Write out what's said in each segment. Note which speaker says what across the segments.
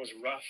Speaker 1: was rough.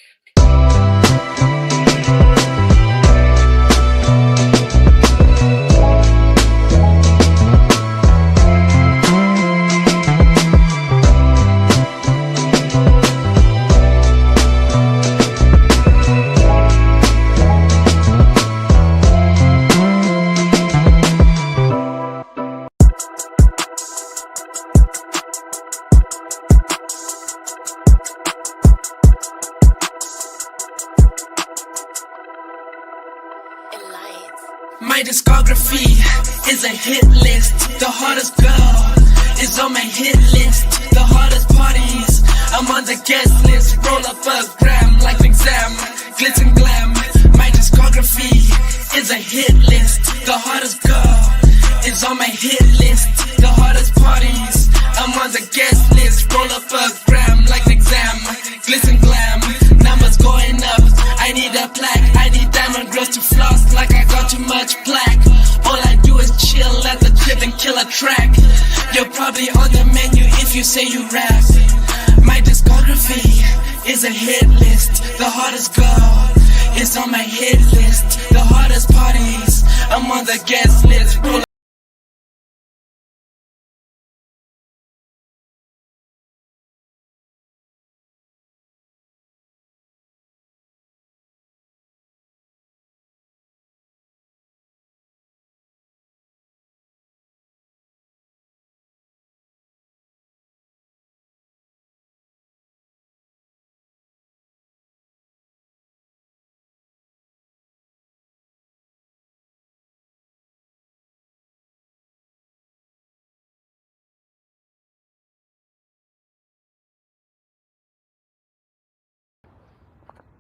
Speaker 2: My discography is a hit list. The hottest girl is on my hit list. The hottest parties, I'm on the guest list. Roll up a gram like an exam, glitz and glam. My discography is a hit list. The hottest girl is on my hit list. The hottest parties, I'm on the guest list. Roll up a gram like an exam, glitz and glam. Numbers going up, I need a plaque. I need diamond girls to floss like I got too much plaque. All I do is chill at the crib and kill a track. You're probably on the menu if you say you rap. My discography is a hit list. The hottest girl is on my hit list. The hottest parties, I'm on the guest list. Roll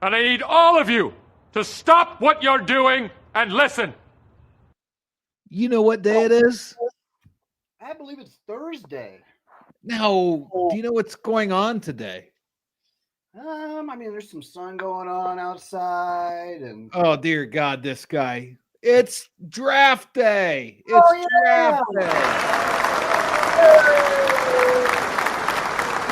Speaker 3: And I need all of you to stop what you're doing and listen.
Speaker 4: You know what day it is?
Speaker 5: I believe it's Thursday.
Speaker 4: No. Do you know what's going on today?
Speaker 5: I mean, there's some sun going on outside, and
Speaker 4: Oh, dear God, this guy. It's draft day. It's draft day.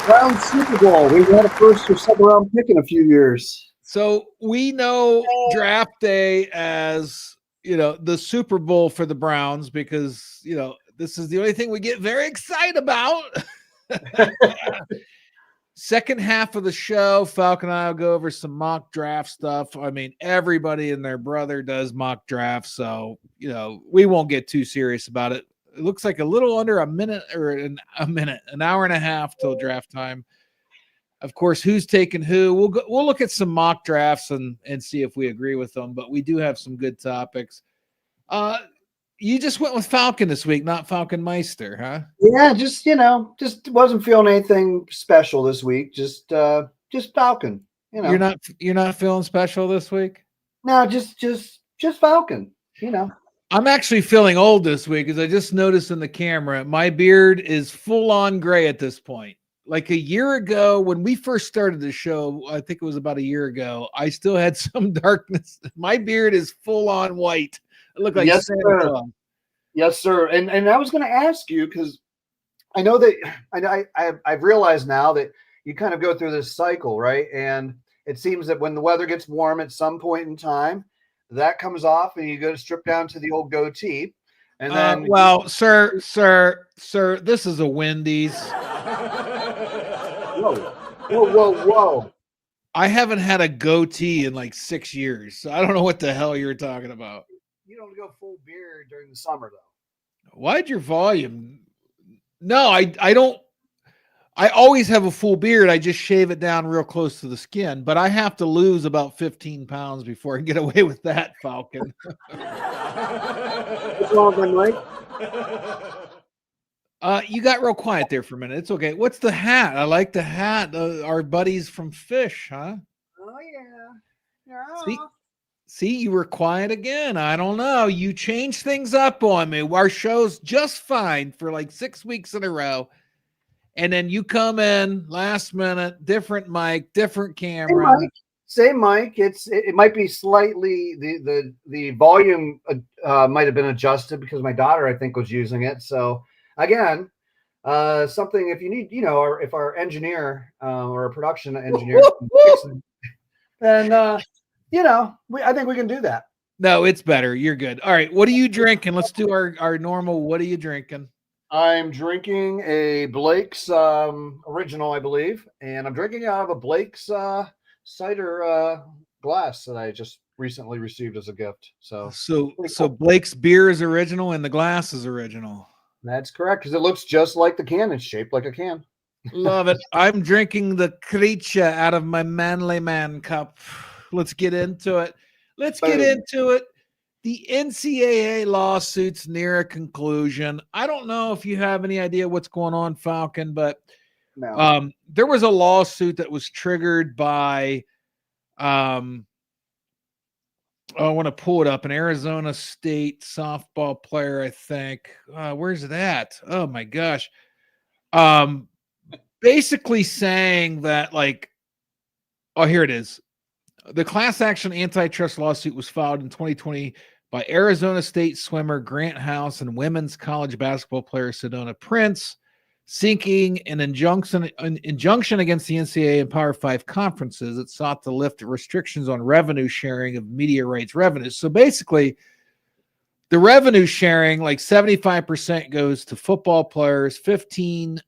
Speaker 5: Round Super Bowl. We've had a first or second round pick in a few years.
Speaker 4: So we know draft day as, the Super Bowl for the Browns because, this is the only thing we get very excited about. Second half of the show, Falcon and I will go over some mock draft stuff. I mean, everybody and their brother does mock drafts, so, we won't get too serious about it. It looks like a little under a minute or an hour and a half till draft time. Of course, who's taking who? We'll look at some mock drafts and see if we agree with them. But we do have some good topics. You just went with Falcon this week, not Falcon Meister, huh?
Speaker 5: Yeah, just wasn't feeling anything special this week. Just Falcon.
Speaker 4: You're not feeling special this week?
Speaker 5: No, just Falcon.
Speaker 4: I'm actually feeling old this week because I just noticed in the camera my beard is full on gray at this point. Like a year ago, when we first started the show, I think it was about a year ago, I still had some darkness. My beard is full on white. I look like
Speaker 5: Yes,
Speaker 4: Santa
Speaker 5: sir.
Speaker 4: Claus.
Speaker 5: Yes, sir. And I was going to ask you because I know that I've realized now that you kind of go through this cycle, right? And it seems that when the weather gets warm at some point in time, that comes off and you go to strip down to the old goatee. And then,
Speaker 4: well, sir, this is a Wendy's.
Speaker 5: Whoa.
Speaker 4: I haven't had a goatee in like 6 years, so I don't know what the hell you're talking about.
Speaker 5: You don't go full beard during the summer, though.
Speaker 4: Why'd your volume? No, I don't. I always have a full beard. I just shave it down real close to the skin, but I have to lose about 15 pounds before I get away with that, Falcon.
Speaker 5: What's wrong with my mic?
Speaker 4: You got real quiet there for a minute. It's okay. What's the hat? I like the hat. Our buddies from Fish, huh?
Speaker 5: Oh, yeah.
Speaker 4: See, you were quiet again. I don't know. You changed things up on me. Our show's just fine for like 6 weeks in a row. And then you come in last minute, different mic, different camera.
Speaker 5: Same mic. It might be slightly the volume might have been adjusted because my daughter, I think, was using it. So again, something if you need, or if our engineer or a production engineer And I think we can do that.
Speaker 4: No, it's better. You're good. All right. What are you drinking? Let's do our normal. What are you drinking?
Speaker 5: I'm drinking a Blake's original, I believe, and I'm drinking out of a Blake's cider glass that I just recently received as a gift. So
Speaker 4: Blake's beer is original and the glass is original.
Speaker 5: That's correct, because it looks just like the can. It's shaped like a can.
Speaker 4: Love it. I'm drinking the creature out of my manly man cup. Let's get into it. The NCAA lawsuit's near a conclusion. I don't know if you have any idea what's going on, Falcon, but there was a lawsuit that was triggered by I want to pull it up. An Arizona State softball player, I think. Where's it at? Oh my gosh. Basically saying that, like, here it is. The class action antitrust lawsuit was filed in 2020 by Arizona State swimmer Grant House and women's college basketball player Sedona Prince, seeking an injunction against the NCAA and Power 5 conferences that sought to lift restrictions on revenue sharing of media rights revenues. So basically, the revenue sharing, like 75% goes to football players, 15%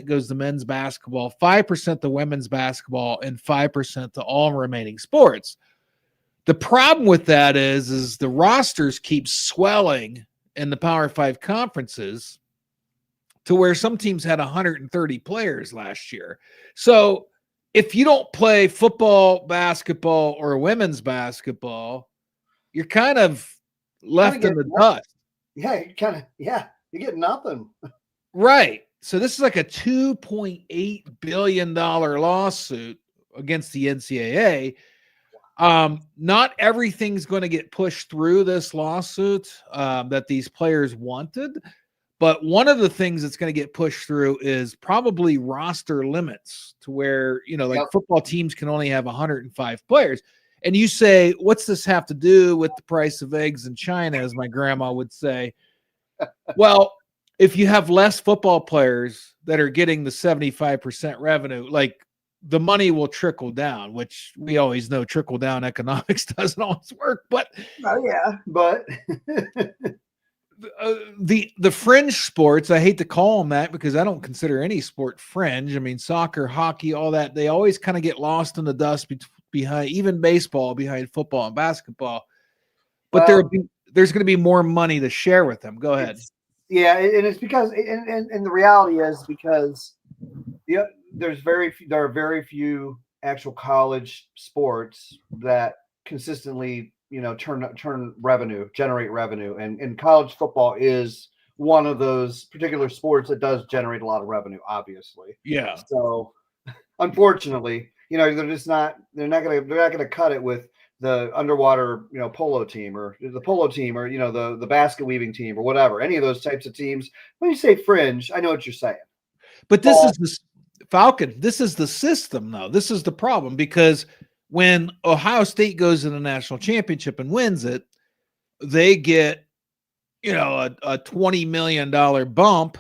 Speaker 4: goes to men's basketball, 5% to women's basketball, and 5% to all remaining sports. The problem with that is the rosters keep swelling in the Power 5 conferences to where some teams had 130 players last year. So if you don't play football, basketball, or women's basketball, you're kind of left in the dust.
Speaker 5: Yeah, you get nothing.
Speaker 4: Right. So this is like a $2.8 billion lawsuit against the NCAA. Not everything's going to get pushed through this lawsuit that these players wanted, but one of the things that's going to get pushed through is probably roster limits to where, football teams can only have 105 players. And you say, what's this have to do with the price of eggs in China, as my grandma would say? Well, if you have less football players that are getting the 75% revenue, like, the money will trickle down, which we always know trickle down economics doesn't always work. But the fringe sports, I hate to call them that because I don't consider any sport fringe. I mean, soccer, hockey, all that, they always kind of get lost in the dust behind, even baseball, behind football and basketball. But there's going to be more money to share with them. Go ahead.
Speaker 5: And it's because, and the reality is because there are very few actual college sports that consistently, generate revenue. And college football is one of those particular sports that does generate a lot of revenue, obviously.
Speaker 4: Yeah.
Speaker 5: So unfortunately, they're not going to cut it with the underwater, polo team or the polo team or, the basket weaving team or whatever, any of those types of teams. When you say fringe, I know what you're saying.
Speaker 4: But this is the Falcon. This is the system, though. This is the problem, because when Ohio State goes to the national championship and wins it, they get, a $20 million bump.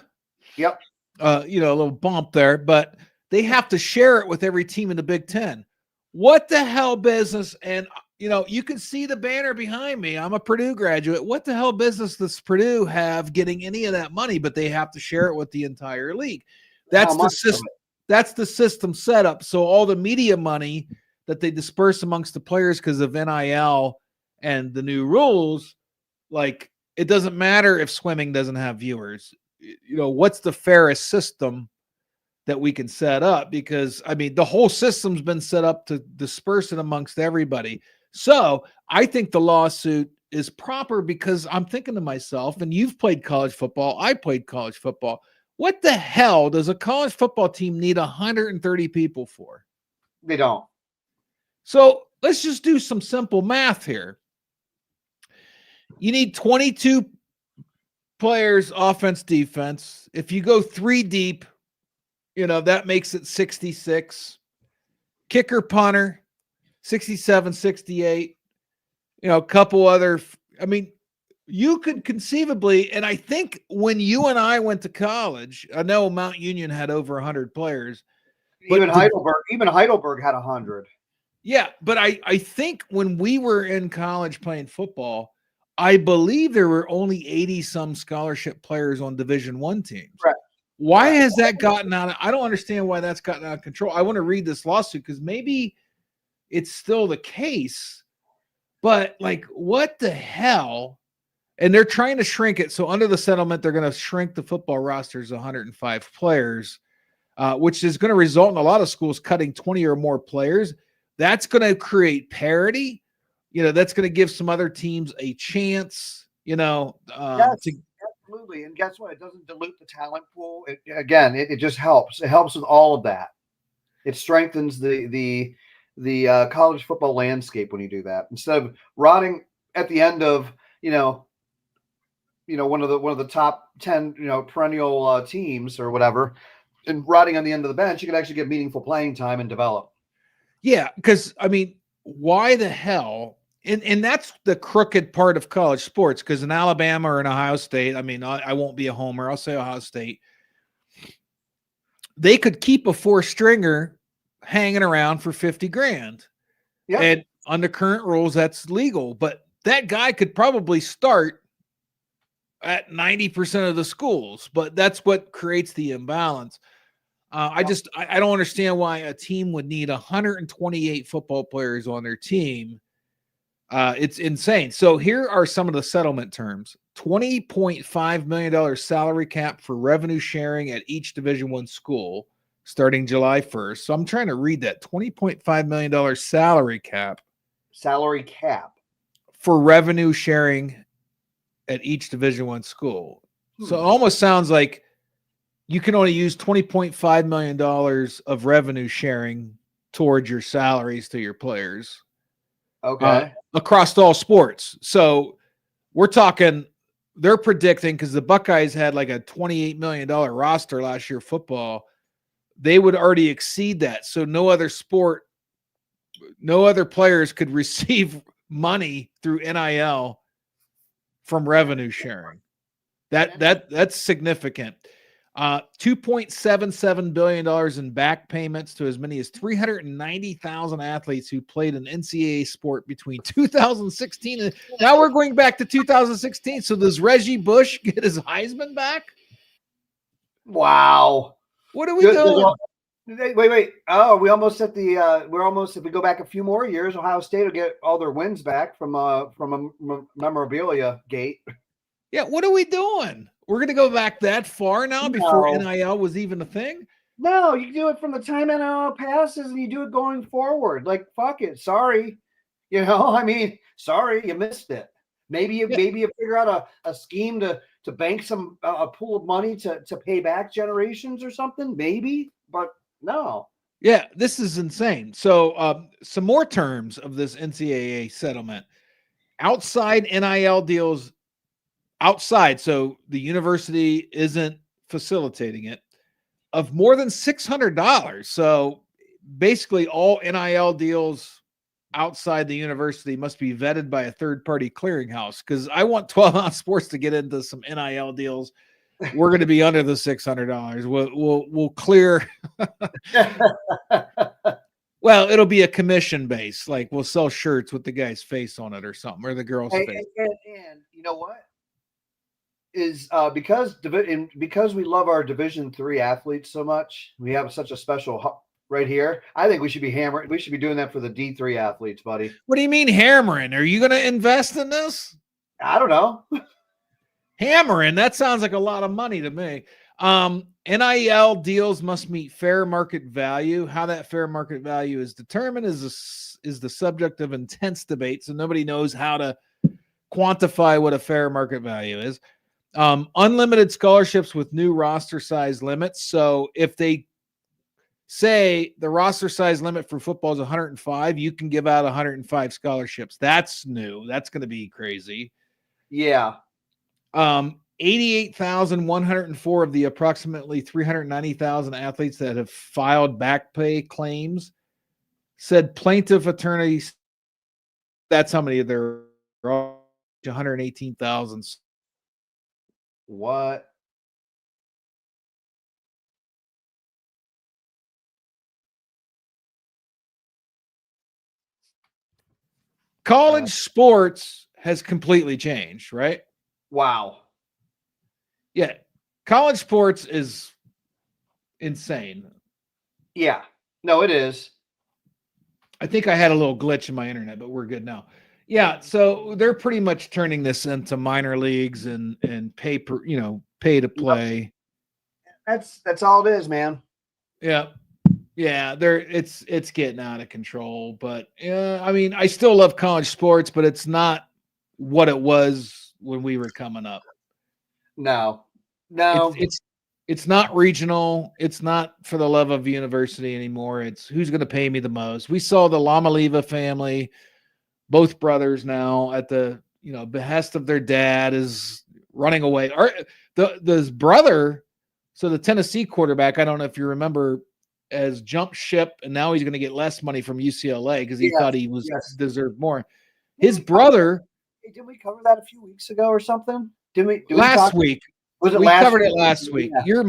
Speaker 5: Yep.
Speaker 4: A little bump there, but they have to share it with every team in the Big Ten. What the hell business? And, you can see the banner behind me. I'm a Purdue graduate. What the hell business does Purdue have getting any of that money? But they have to share it with the entire league. That's the system. That's the system set up. So all the media money that they disperse amongst the players because of NIL and the new rules, like, it doesn't matter if swimming doesn't have viewers. What's the fairest system that we can set up? Because, I mean, the whole system's been set up to disperse it amongst everybody. So I think the lawsuit is proper because I'm thinking to myself, and you've played college football, I played college football. What the hell does a college football team need 130 people for?
Speaker 5: They don't.
Speaker 4: So let's just do some simple math here. You need 22 players, offense, defense. If you go 3 deep, that makes it 66. Kicker, punter, 67, 68. A couple other, you could conceivably, and I think when you and I went to college, I know Mount Union had over 100 players.
Speaker 5: Even Heidelberg had 100.
Speaker 4: Yeah, but I think when we were in college playing football, I believe there were only 80 some scholarship players on Division One teams.
Speaker 5: Correct.
Speaker 4: Why
Speaker 5: Correct.
Speaker 4: has that gotten out of, I don't understand why that's gotten out of control. I want to read this lawsuit because maybe it's still the case, but like what the hell? And they're trying to shrink it. So under the settlement, they're going to shrink the football rosters 105 players, which is going to result in a lot of schools cutting 20 or more players. That's going to create parity. That's going to give some other teams a chance,
Speaker 5: Yes, absolutely. And guess what? It doesn't dilute the talent pool. It just helps. It helps with all of that. It strengthens the college football landscape when you do that. Instead of rotting at the end of one of the top 10 perennial teams or whatever, and rotting on the end of the bench, you can actually get meaningful playing time and develop.
Speaker 4: Yeah, because I mean, why the hell? And that's the crooked part of college sports. Because in Alabama or in Ohio State, I mean, I won't be a homer. I'll say Ohio State. They could keep a four stringer hanging around for 50 grand.
Speaker 5: Yeah.
Speaker 4: And under current rules, that's legal. But that guy could probably start at 90% of the schools. But that's what creates the imbalance. I don't understand why a team would need 128 football players on their team. It's insane. So here are some of the settlement terms: $20.5 million salary cap for revenue sharing at each Division I school starting July 1st. So I'm trying to read that $20.5 million salary cap for revenue sharing at each Division I school. So it almost sounds like you can only use $20.5 million of revenue sharing towards your salaries to your players.
Speaker 5: Okay.
Speaker 4: Across all sports. So we're talking, they're predicting, because the Buckeyes had like a $28 million roster last year football, they would already exceed that. So no other players could receive money through NIL from revenue sharing. That's significant. $2.77 billion in back payments to as many as 390,000 athletes who played an NCAA sport between 2016 and now we're going back to 2016. So does Reggie Bush get his Heisman back?
Speaker 5: Wow.
Speaker 4: What are we doing?
Speaker 5: Wait. Oh, we're almost, if we go back a few more years, Ohio State will get all their wins back from a memorabilia gate.
Speaker 4: Yeah, what are we doing? We're going to go back that far now before NIL was even a thing?
Speaker 5: No, you do it from the time NIL passes and you do it going forward. Like, fuck it. Sorry. Sorry, you missed it. Maybe you figure out a scheme to bank some a pool of money to pay back generations or something. Maybe, but no.
Speaker 4: Yeah, this is insane. So some more terms of this NCAA settlement. Outside NIL deals, so the university isn't facilitating it, of more than $600. So basically all NIL deals outside the university must be vetted by a third-party clearinghouse, because I want 12-ounce sports to get into some NIL deals. We're going to be under the $600. We'll clear. Well, it'll be a commission base. Like we'll sell shirts with the guy's face on it or something, or the girl's face.
Speaker 5: And you know what? Is because we love our Division III athletes so much, we have such a special right here. I think we should be hammering. We should be doing that for the D3 athletes, buddy.
Speaker 4: What do you mean hammering? Are you going to invest in this?
Speaker 5: I don't know.
Speaker 4: Hammering, that sounds like a lot of money to me. NIL deals must meet fair market value. How that fair market value is determined is the subject of intense debate. So nobody knows how to quantify what a fair market value is. Unlimited scholarships with new roster size limits. So if they say the roster size limit for football is 105, you can give out 105 scholarships. That's new. That's going to be crazy.
Speaker 5: Yeah.
Speaker 4: 88,104 of the approximately 390,000 athletes that have filed back pay claims said plaintiff attorneys. That's how many there are. 118,000.
Speaker 5: What?
Speaker 4: college sports has completely changed, right?
Speaker 5: Wow.
Speaker 4: Yeah. College sports is insane.
Speaker 5: Yeah. No, it is.
Speaker 4: I think I had a little glitch in my internet, but we're good now. Yeah, so they're pretty much turning this into minor leagues and pay to play.
Speaker 5: That's all it is, man.
Speaker 4: Yeah. Yeah, it's getting out of control, but I mean, I still love college sports, but it's not what it was when we were coming up.
Speaker 5: No.
Speaker 4: It's not regional. It's not for the love of university anymore. It's who's going to pay me the most. We saw the Lamaliva family, both brothers now at the behest of their dad is running away. The brother, so the Tennessee quarterback, I don't know if you remember, has jumped ship, and now he's going to get less money from UCLA because he thought he deserved more. His brother.
Speaker 5: Hey, did we cover that a few weeks ago or something?
Speaker 4: Last week.
Speaker 5: Was it
Speaker 4: we
Speaker 5: last
Speaker 4: covered
Speaker 5: week?
Speaker 4: it last week.
Speaker 5: Yeah.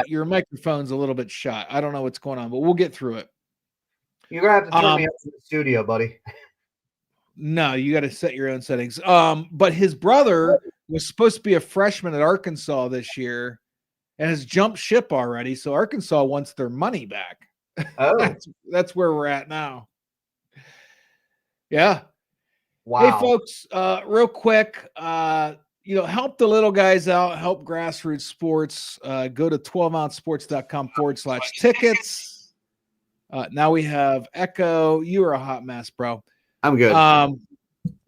Speaker 4: Your microphone's a little bit shot. I don't know what's going on, but we'll get through it.
Speaker 5: You're gonna have to turn me up to the studio, buddy.
Speaker 4: No, you got to set your own settings. But his brother was supposed to be a freshman at Arkansas this year and has jumped ship already. So Arkansas wants their money back.
Speaker 5: Oh,
Speaker 4: that's where we're at now. Yeah.
Speaker 5: wow.
Speaker 4: Hey, folks, real quick, help the little guys out, help grassroots sports. Go to 12ouncesports.com/tickets. Now we have Echo. You are a hot mess, bro.
Speaker 5: I'm good.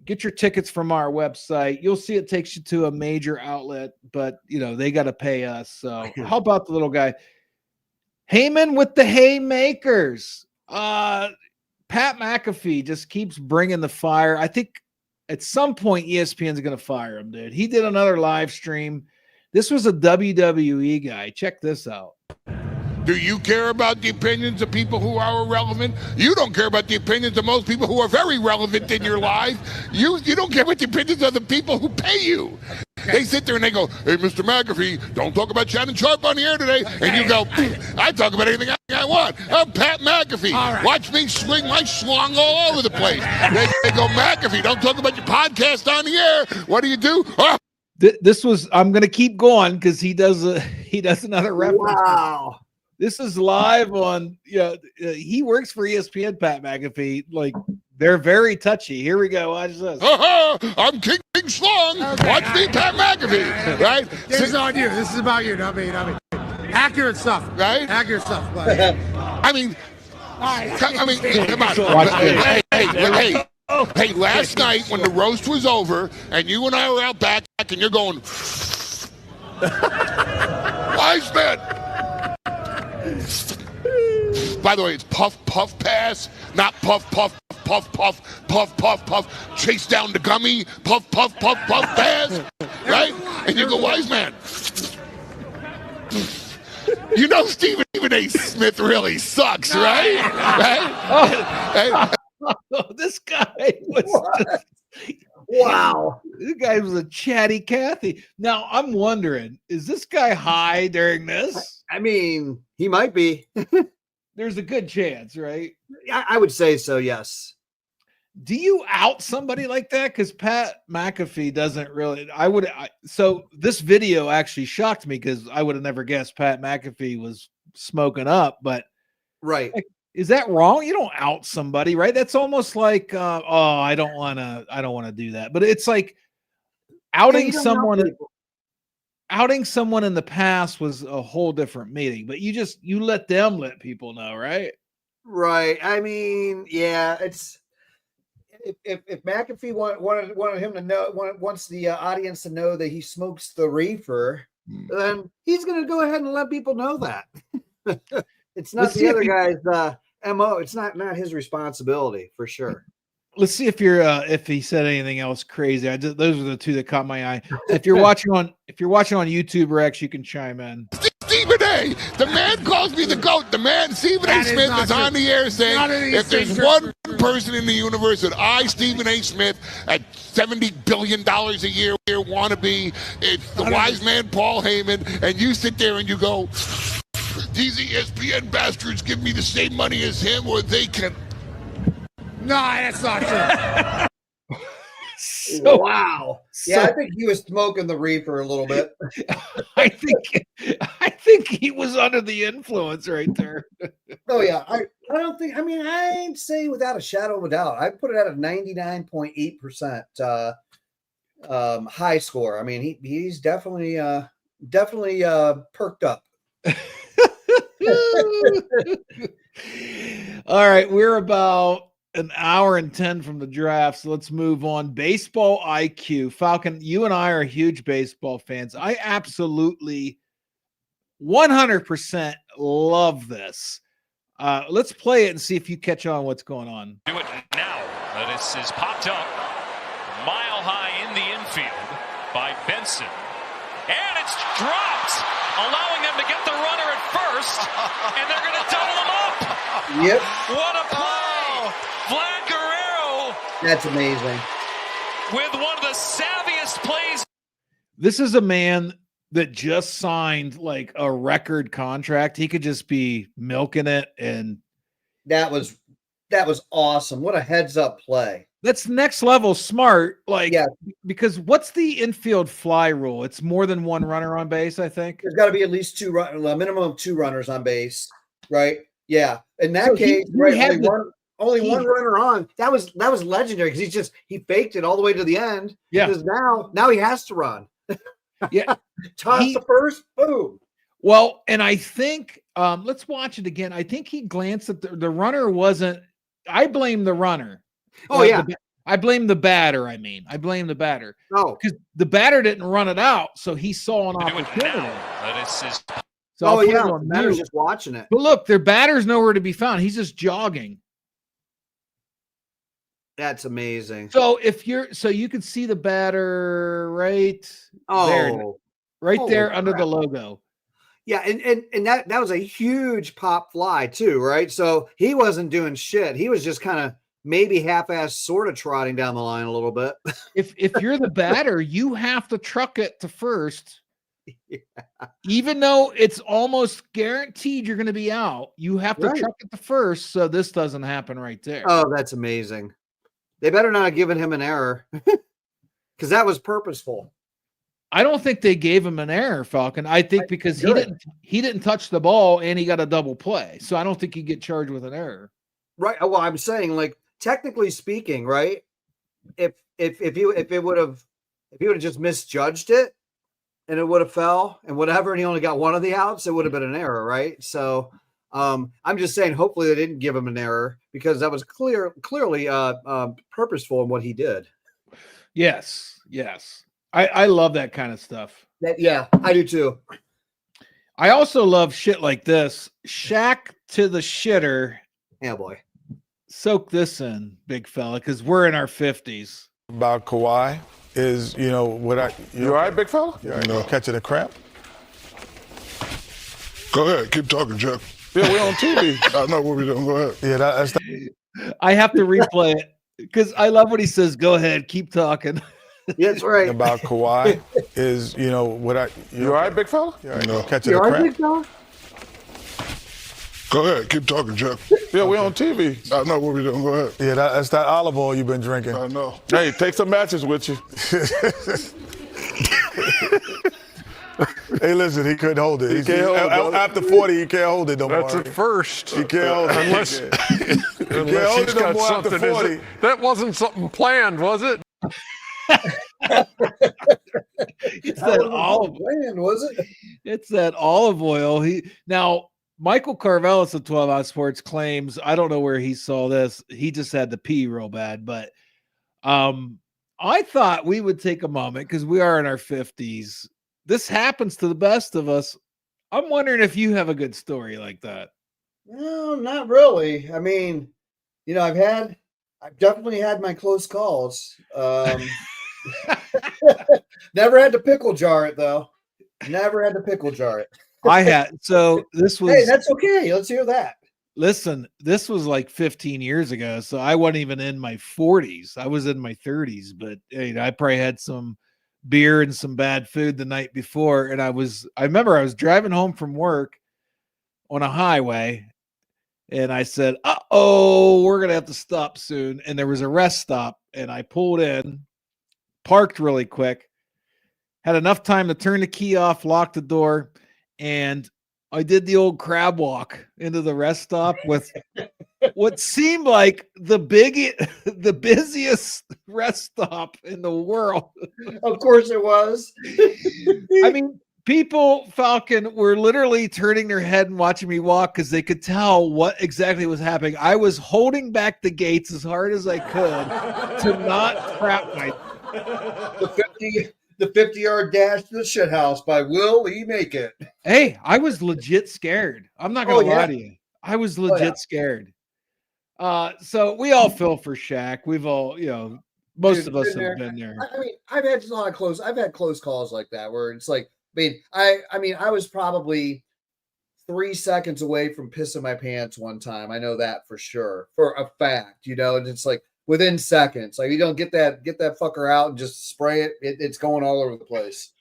Speaker 4: Get your tickets from our website. You'll see it takes you to a major outlet, but they got to pay us. So help out the little guy. Heyman with the haymakers. Pat McAfee just keeps bringing the fire. I think at some point ESPN's going to fire him, dude. He did another live stream. This was a WWE guy. Check this out.
Speaker 1: Do you care about the opinions of people who are irrelevant? You don't care about the opinions of most people who are very relevant in your life. You don't care about the opinions of the people who pay you. They sit there and they go, hey, Mr. McAfee, don't talk about Shannon Sharpe on the air today. And you go, I talk about anything I want. I'm Pat McAfee. Right. Watch me swing my schlong all over the place. They go, McAfee, don't talk about your podcast on the air. What do you do? Oh.
Speaker 4: I'm going to keep going because he does another reference.
Speaker 5: Wow.
Speaker 4: This is live on, he works for ESPN, Pat McAfee. Like, they're very touchy. Here we go. Watch this.
Speaker 1: I'm King Schlong. Okay, watch me, Pat McAfee. Right?
Speaker 6: This is on you. This is about you, not me. Accurate stuff.
Speaker 1: Right?
Speaker 6: Accurate stuff.
Speaker 1: I mean, come on. Hey, last night when the roast was over and you and I were out back and you're going, wise man. By the way, it's puff, puff, pass, not puff, puff, puff, puff, puff, puff, puff, chase down the gummy, puff, puff, puff, puff, pass, right? And you go, wise man. Stephen A. Smith really sucks, right? Right?
Speaker 4: This guy was
Speaker 5: wow.
Speaker 4: This guy was a chatty Cathy. Now I'm wondering, is this guy high during this?
Speaker 5: I mean, he might be.
Speaker 4: There's a good chance, right?
Speaker 5: I would say so, yes.
Speaker 4: Do you out somebody like that? Because Pat McAfee doesn't really. So this video actually shocked me because I would have never guessed Pat McAfee was smoking up. But
Speaker 5: right,
Speaker 4: is that wrong? You don't out somebody, right? That's almost like, I don't want to do that. But it's like outing someone. Outing someone in the past was a whole different meeting, but you let them let people know, right?
Speaker 5: Right. I mean, yeah, it's if McAfee wanted him to know, wants the audience to know that he smokes the reefer, then he's going to go ahead and let people know that. It's not the other guy's MO. It's not his responsibility for sure.
Speaker 4: Let's see if he said anything else crazy. Those are the two that caught my eye. If you're watching on YouTube, Rex, you can chime in.
Speaker 1: Stephen A. The man calls me the GOAT. The man, Stephen A. Smith, is on the air saying, if there's one person in the universe that I, Stephen A. Smith, at $70 billion a year want to be, it's the wise man, Paul Heyman. And you sit there and you go, these ESPN bastards give me the same money as him, or they can.
Speaker 6: No, that's not true.
Speaker 4: So,
Speaker 5: wow. Yeah, I think he was smoking the reefer a little bit.
Speaker 4: I think he was under the influence right there.
Speaker 5: Oh yeah, I don't think. I mean, I'd say without a shadow of a doubt, I put it at a 99.8% high score. I mean, he's definitely perked up.
Speaker 4: All right, we're about an hour and 10 from the draft, so let's move on. Baseball IQ. Falcon, you and I are huge baseball fans. I absolutely 100% love this. Let's play it and see if you catch on what's going on.
Speaker 7: Do it now. This is popped up mile high in the infield by Benson. And it's dropped, allowing them to get the runner at first, and they're going to double them up.
Speaker 5: Yep.
Speaker 7: What a play. Vlad Guerrero.
Speaker 5: That's amazing.
Speaker 7: With one of the savviest plays.
Speaker 4: This is a man that just signed like a record contract. He could just be milking it, and
Speaker 5: that was awesome. What a heads up play.
Speaker 4: That's next level smart. Like,
Speaker 5: yeah.
Speaker 4: Because what's the infield fly rule? It's more than one runner on base, I think.
Speaker 5: There's got to be at least a minimum of 2 runners on base, right? Yeah. In that case, only one runner on. That was legendary because he faked it all the way to the end.
Speaker 4: Yeah.
Speaker 5: Because now he has to run.
Speaker 4: Yeah.
Speaker 5: Toss the first, boom.
Speaker 4: Well, and I think let's watch it again. I think he glanced at the runner wasn't. I blame the runner.
Speaker 5: Oh, yeah.
Speaker 4: I blame the batter. I blame the batter.
Speaker 5: Oh,
Speaker 4: because the batter didn't run it out, so he saw an opportunity.
Speaker 5: So the batter's just watching it.
Speaker 4: But look, their batter's nowhere to be found. He's just jogging.
Speaker 5: That's amazing.
Speaker 4: So you can see the batter right there, right there under the logo.
Speaker 5: Yeah, and that was a huge pop fly too, right? So he wasn't doing shit. He was just kind of maybe half-ass sort of trotting down the line a little bit.
Speaker 4: If you're the batter, you have to truck it to first. Yeah. Even though it's almost guaranteed you're going to be out, you have to truck it to first so this doesn't happen right there.
Speaker 5: Oh, that's amazing. They better not have given him an error because that was purposeful.
Speaker 4: I don't think they gave him an error, Falcon. I think because he didn't touch the ball and he got a double play. So I don't think you get charged with an error.
Speaker 5: Right. Well, I'm saying, like, technically speaking, right? If he would have just misjudged it and it would have fell and whatever, and he only got one of the outs, it would have been an error, right? So I'm just saying, hopefully they didn't give him an error because that was clearly purposeful in what he did.
Speaker 4: Yes. I love that kind of stuff.
Speaker 5: Yeah, I do too.
Speaker 4: I also love shit like this. Shaq to the shitter.
Speaker 5: Yeah, boy.
Speaker 4: Soak this in, big fella, because we're in our 50s.
Speaker 8: About Kawhi is, you all right, big fella? Catching a cramp?
Speaker 1: Go ahead, keep talking, Jeff.
Speaker 8: Yeah, we're on TV.
Speaker 1: I know what we're doing. Go ahead.
Speaker 8: Yeah, that's
Speaker 4: I have to replay it because I love what he says. Go ahead, keep talking.
Speaker 5: Yeah, that's right.
Speaker 8: About Kawhi is, you all right, big fella? Catching a
Speaker 5: right,
Speaker 8: cramp?
Speaker 5: big fella?
Speaker 1: Go ahead, keep talking, Jeff.
Speaker 8: Yeah, we're on TV.
Speaker 1: I know what we're doing. Go ahead.
Speaker 8: Yeah, that's that olive oil you've been drinking.
Speaker 1: I know.
Speaker 8: Hey, take some matches with you. Hey, listen, he couldn't hold it. He can't hold it. After 40, he can't hold it no more.
Speaker 3: That's at first.
Speaker 8: He can't hold it.
Speaker 3: Unless he's got something. That wasn't something planned, was it?
Speaker 4: It's that olive
Speaker 5: oil, was it?
Speaker 4: It's that olive oil. Now Michael Carvelis of 12 Ounce Sports claims, I don't know where he saw this. He just had to pee real bad, but I thought we would take a moment because we are in our 50s. This happens to the best of us. I'm wondering if you have a good story like that.
Speaker 5: No, not really. I mean, I've definitely had my close calls. Never had to pickle jar it though. Never had to pickle jar it.
Speaker 4: I had. So this was.
Speaker 5: Hey, that's okay. Let's hear that.
Speaker 4: Listen, this was like 15 years ago. So I wasn't even in my 40s. I was in my 30s, but I probably had some beer and some bad food the night before. And I remember I was driving home from work on a highway. And I said, we're going to have to stop soon. And there was a rest stop. And I pulled in parked really quick, had enough time to turn the key off, lock the door, and I did the old crab walk into the rest stop with what seemed like the busiest rest stop in the world.
Speaker 5: Of course it was.
Speaker 4: I mean, people, Falcon, were literally turning their head and watching me walk because they could tell what exactly was happening. I was holding back the gates as hard as I could to not crap my.
Speaker 5: The 50-yard dash to the shit house by Will He Make It.
Speaker 4: Hey, I was legit scared. I'm not gonna lie to you. I was legit scared. So we all feel for Shaq. We've all, most of us have been there.
Speaker 5: I mean, I've had close calls like that where it's like, I was probably 3 seconds away from pissing my pants one time. I know that for sure, for a fact, and it's like within seconds. Like, you don't get that fucker out and just spray it. It's going all over the place.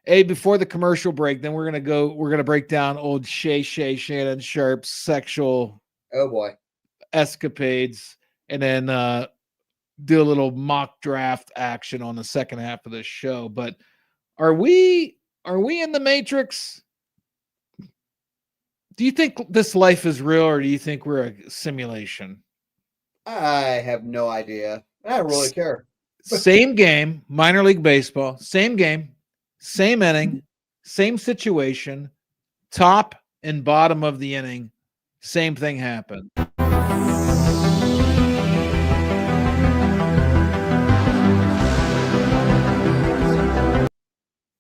Speaker 4: Hey, before the commercial break, then we're gonna break down old Shannon Sharpe's sexual escapades, and then do a little mock draft action on the second half of the show. But are we in the Matrix? Do you think this life is real, or do you think we're a simulation?
Speaker 5: I have no idea. I don't really care.
Speaker 4: Same game, minor league baseball, same game, same inning, same situation, top and bottom of the inning, same thing happened.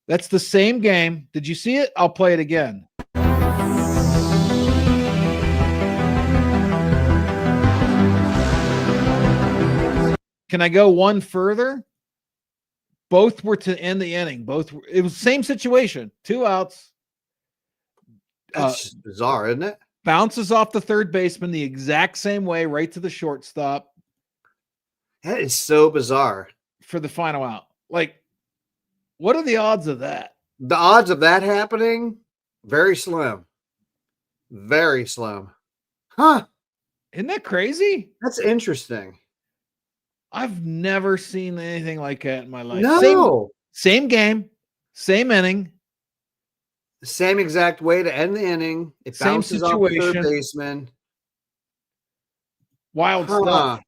Speaker 4: That's the same game. Did you see it? I'll play it again. Can I go one further? Both were to end the inning. It was the same situation. 2 outs.
Speaker 5: That's bizarre, isn't it?
Speaker 4: Bounces off the third baseman the exact same way, right to the shortstop.
Speaker 5: That is so bizarre.
Speaker 4: For the final out. Like, what are the odds of that?
Speaker 5: The odds of that happening? Very slim. Very slim. Huh.
Speaker 4: Isn't that crazy?
Speaker 5: That's interesting.
Speaker 4: I've never seen anything like that in my life.
Speaker 5: No.
Speaker 4: Same game, same inning.
Speaker 5: Same exact way to end the inning. It bounces off the third baseman.
Speaker 4: Wild stuff.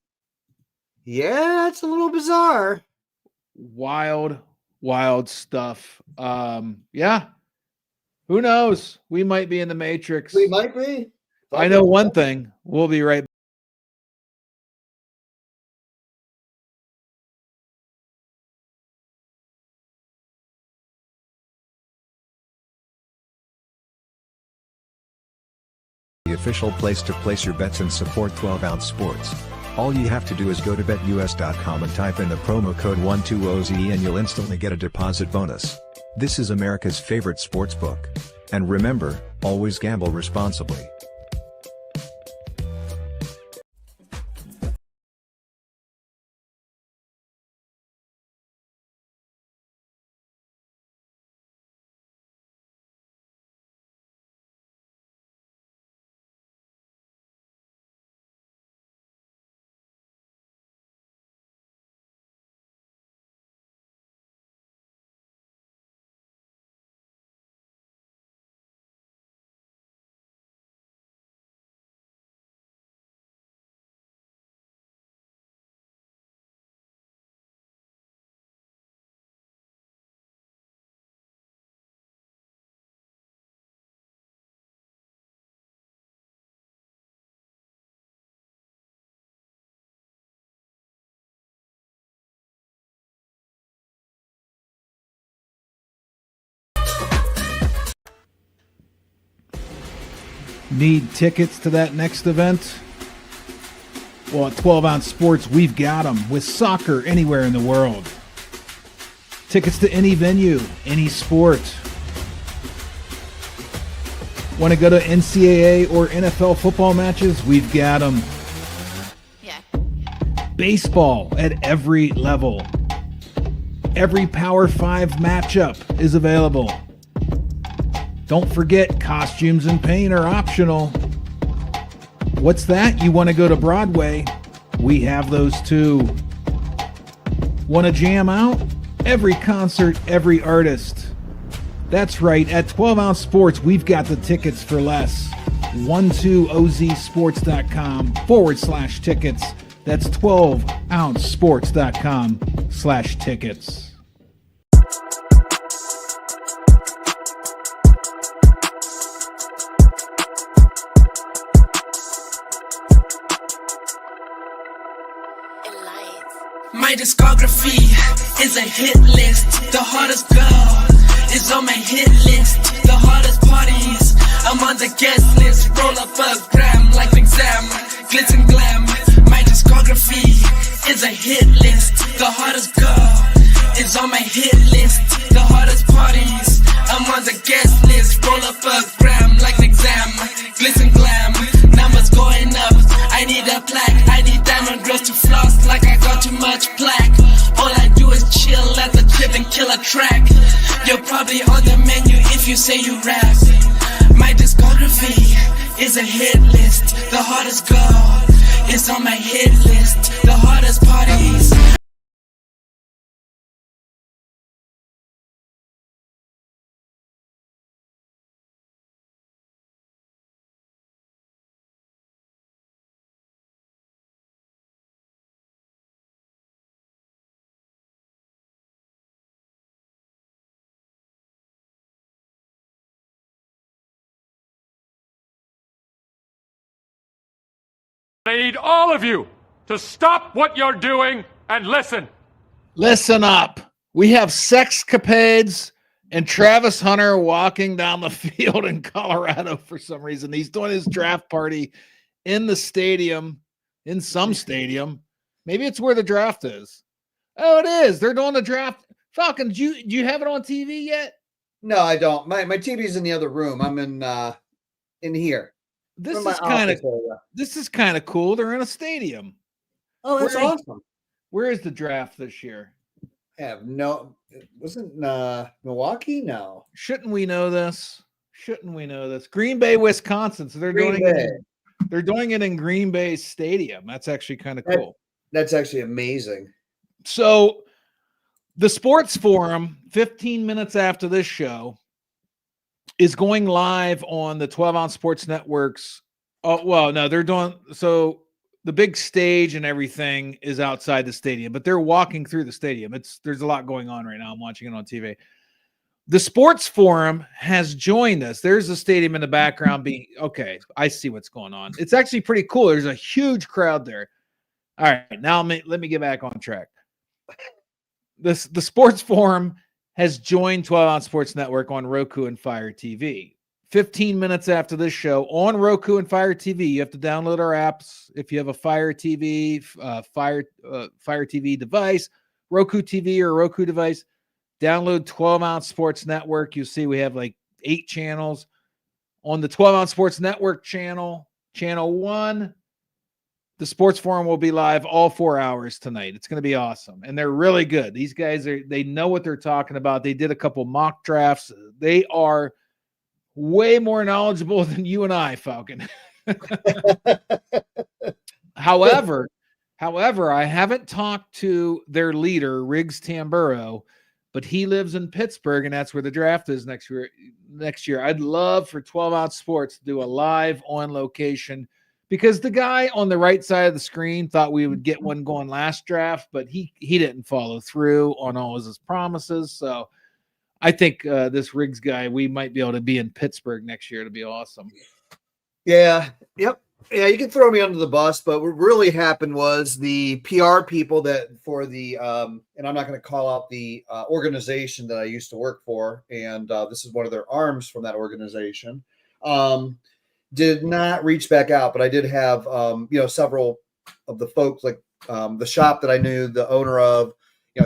Speaker 5: Yeah, it's a little bizarre.
Speaker 4: Wild stuff. Yeah. Who knows? We might be in the Matrix.
Speaker 5: We might be.
Speaker 4: I know one thing. We'll be right back.
Speaker 9: The official place to place your bets and support 12-ounce sports. All you have to do is go to betus.com and type in the promo code 120Z and you'll instantly get a deposit bonus. This is America's favorite sports book. And remember, always gamble responsibly.
Speaker 4: Need tickets to that next event? Well, at 12-ounce sports, we've got them with soccer anywhere in the world. Tickets to any venue, any sport. Want to go to NCAA or NFL football matches? We've got them.
Speaker 10: Yeah.
Speaker 4: Baseball at every level. Every Power 5 matchup is available. Don't forget, costumes and paint are optional. What's that? You want to go to Broadway? We have those too. Want to jam out? Every concert, every artist. That's right. At 12 Ounce Sports, we've got the tickets for less. 12ozsports.com/tickets. That's 12ouncesports.com/tickets.
Speaker 2: My discography is a hit list. The hottest girl is on my hit list. The hottest parties, I'm on the guest list. Roll up a gram like an exam, glitz and glam. My discography is a hit list. The hottest girl is on my hit list. The hottest parties, I'm on the guest list. Roll up a gram like an exam, glitz and glam. Numbers going up, I need a plaque. I need diamond girls to floss like I got too much plaque. All I do is chill at the crib and kill a track. You're probably on the menu if you say you rap. My discography is a hit list. The hottest girl is on my hit list. The hottest parties.
Speaker 3: I need all of you to stop what you're doing and listen.
Speaker 4: Listen up. We have sexcapades and Travis Hunter walking down the field in Colorado for some reason. He's doing his draft party in the stadium, in some stadium. Maybe it's where the draft is. Oh, it is. They're doing the draft. Falcon, do you have it on TV yet?
Speaker 5: No, I don't. My TV's in the other room. I'm in here.
Speaker 4: This is kind of cool. They're in a stadium.
Speaker 5: Oh, that's awesome.
Speaker 4: Where is the draft this year?
Speaker 5: Wasn't Milwaukee? No.
Speaker 4: Shouldn't we know this? Green Bay, Wisconsin. So they're doing it in Green Bay Stadium. That's actually kind of cool.
Speaker 5: That's actually amazing.
Speaker 4: So the Sports Forum, 15 minutes after this show, is going live on the 12 Ounce Sports Networks. Oh, well, no, they're doing so the big stage and everything is outside the stadium, but they're walking through the stadium. There's a lot going on right now. I'm watching it on TV. The Sports Forum has joined us. There's a stadium in the background. Okay, I see what's going on. It's actually pretty cool. There's a huge crowd there. All right, now let me get back on track. The Sports Forum has joined 12 Ounce Sports Network on Roku and Fire TV. 15 minutes after this show on Roku and Fire TV, you have to download our apps. If you have a Fire TV, Fire TV device, Roku TV or Roku device, download 12 Ounce Sports Network. You'll see we have like 8 channels. On the 12 Ounce Sports Network channel 1, the Sports Forum will be live all 4 hours tonight. It's going to be awesome. And they're really good. These guys they know what they're talking about. They did a couple mock drafts. They are way more knowledgeable than you and I, Falcon. However, I haven't talked to their leader, Riggs Tamburo, but he lives in Pittsburgh, and that's where the draft is next year. I'd love for 12 Ounce Sports to do a live on location, because the guy on the right side of the screen thought we would get one going last draft, but he didn't follow through on all of his promises. So I think this Riggs guy, we might be able to be in Pittsburgh next year. To be awesome.
Speaker 5: Yeah. Yep. Yeah, you can throw me under the bus, but what really happened was the PR people and I'm not going to call out the organization that I used to work for, and this is one of their arms from that organization, did not reach back out. But I did have, several of the folks, like the shop that I knew, the owner of,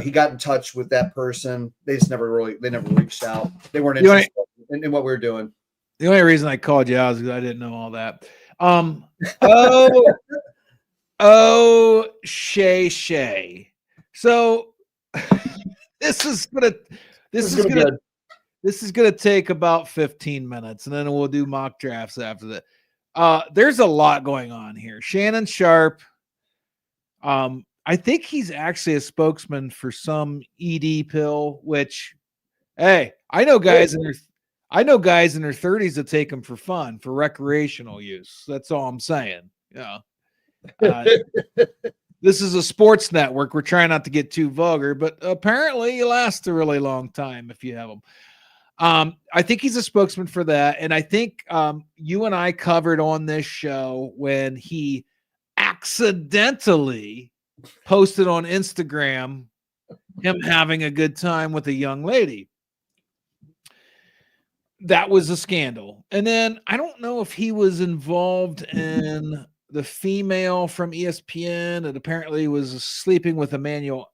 Speaker 5: he got in touch with that person. They never reached out. They weren't interested in what we were doing.
Speaker 4: The only reason I called you out is because I didn't know all that. Shay. So this is gonna take about 15 minutes, and then we'll do mock drafts after that. There's a lot going on here. Shannon Sharpe I think he's actually a spokesman for some ED pill, which, hey, I know guys in their 30s that take them for fun, for recreational use. That's all I'm saying. Yeah. This is a sports network. We're trying not to get too vulgar, but apparently you last a really long time if you have them. I think he's a spokesman for that. And I think you and I covered on this show when he accidentally posted on Instagram him having a good time with a young lady. That was a scandal. And then I don't know if he was involved in the female from ESPN that apparently was sleeping with Emmanuel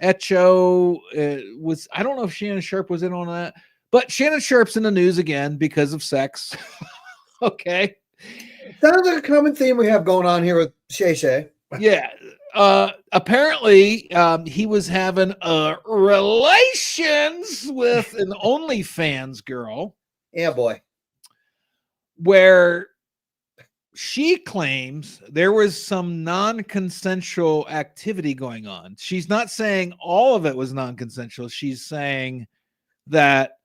Speaker 4: Echo. I don't know if Shannon Sharpe was in on that, but Shannon Sharpe's in the news again because of sex. Okay.
Speaker 5: Sounds like a common theme we have going on here with Shay Shay.
Speaker 4: Yeah. Apparently, he was having relations with an OnlyFans girl.
Speaker 5: Yeah, boy.
Speaker 4: Where she claims there was some non-consensual activity going on. She's not saying all of it was non-consensual. She's saying that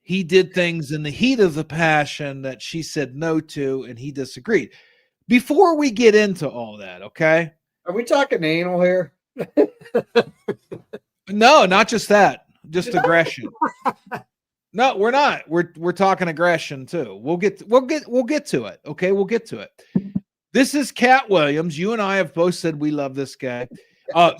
Speaker 4: he did things in the heat of the passion that she said no to, and he disagreed. Before we get into all that, okay?
Speaker 5: Are we talking anal here?
Speaker 4: No, not just that. Just aggression. No, we're not. We're talking aggression too. We'll get to it. Okay, we'll get to it. This is Cat Williams. You and I have both said we love this guy.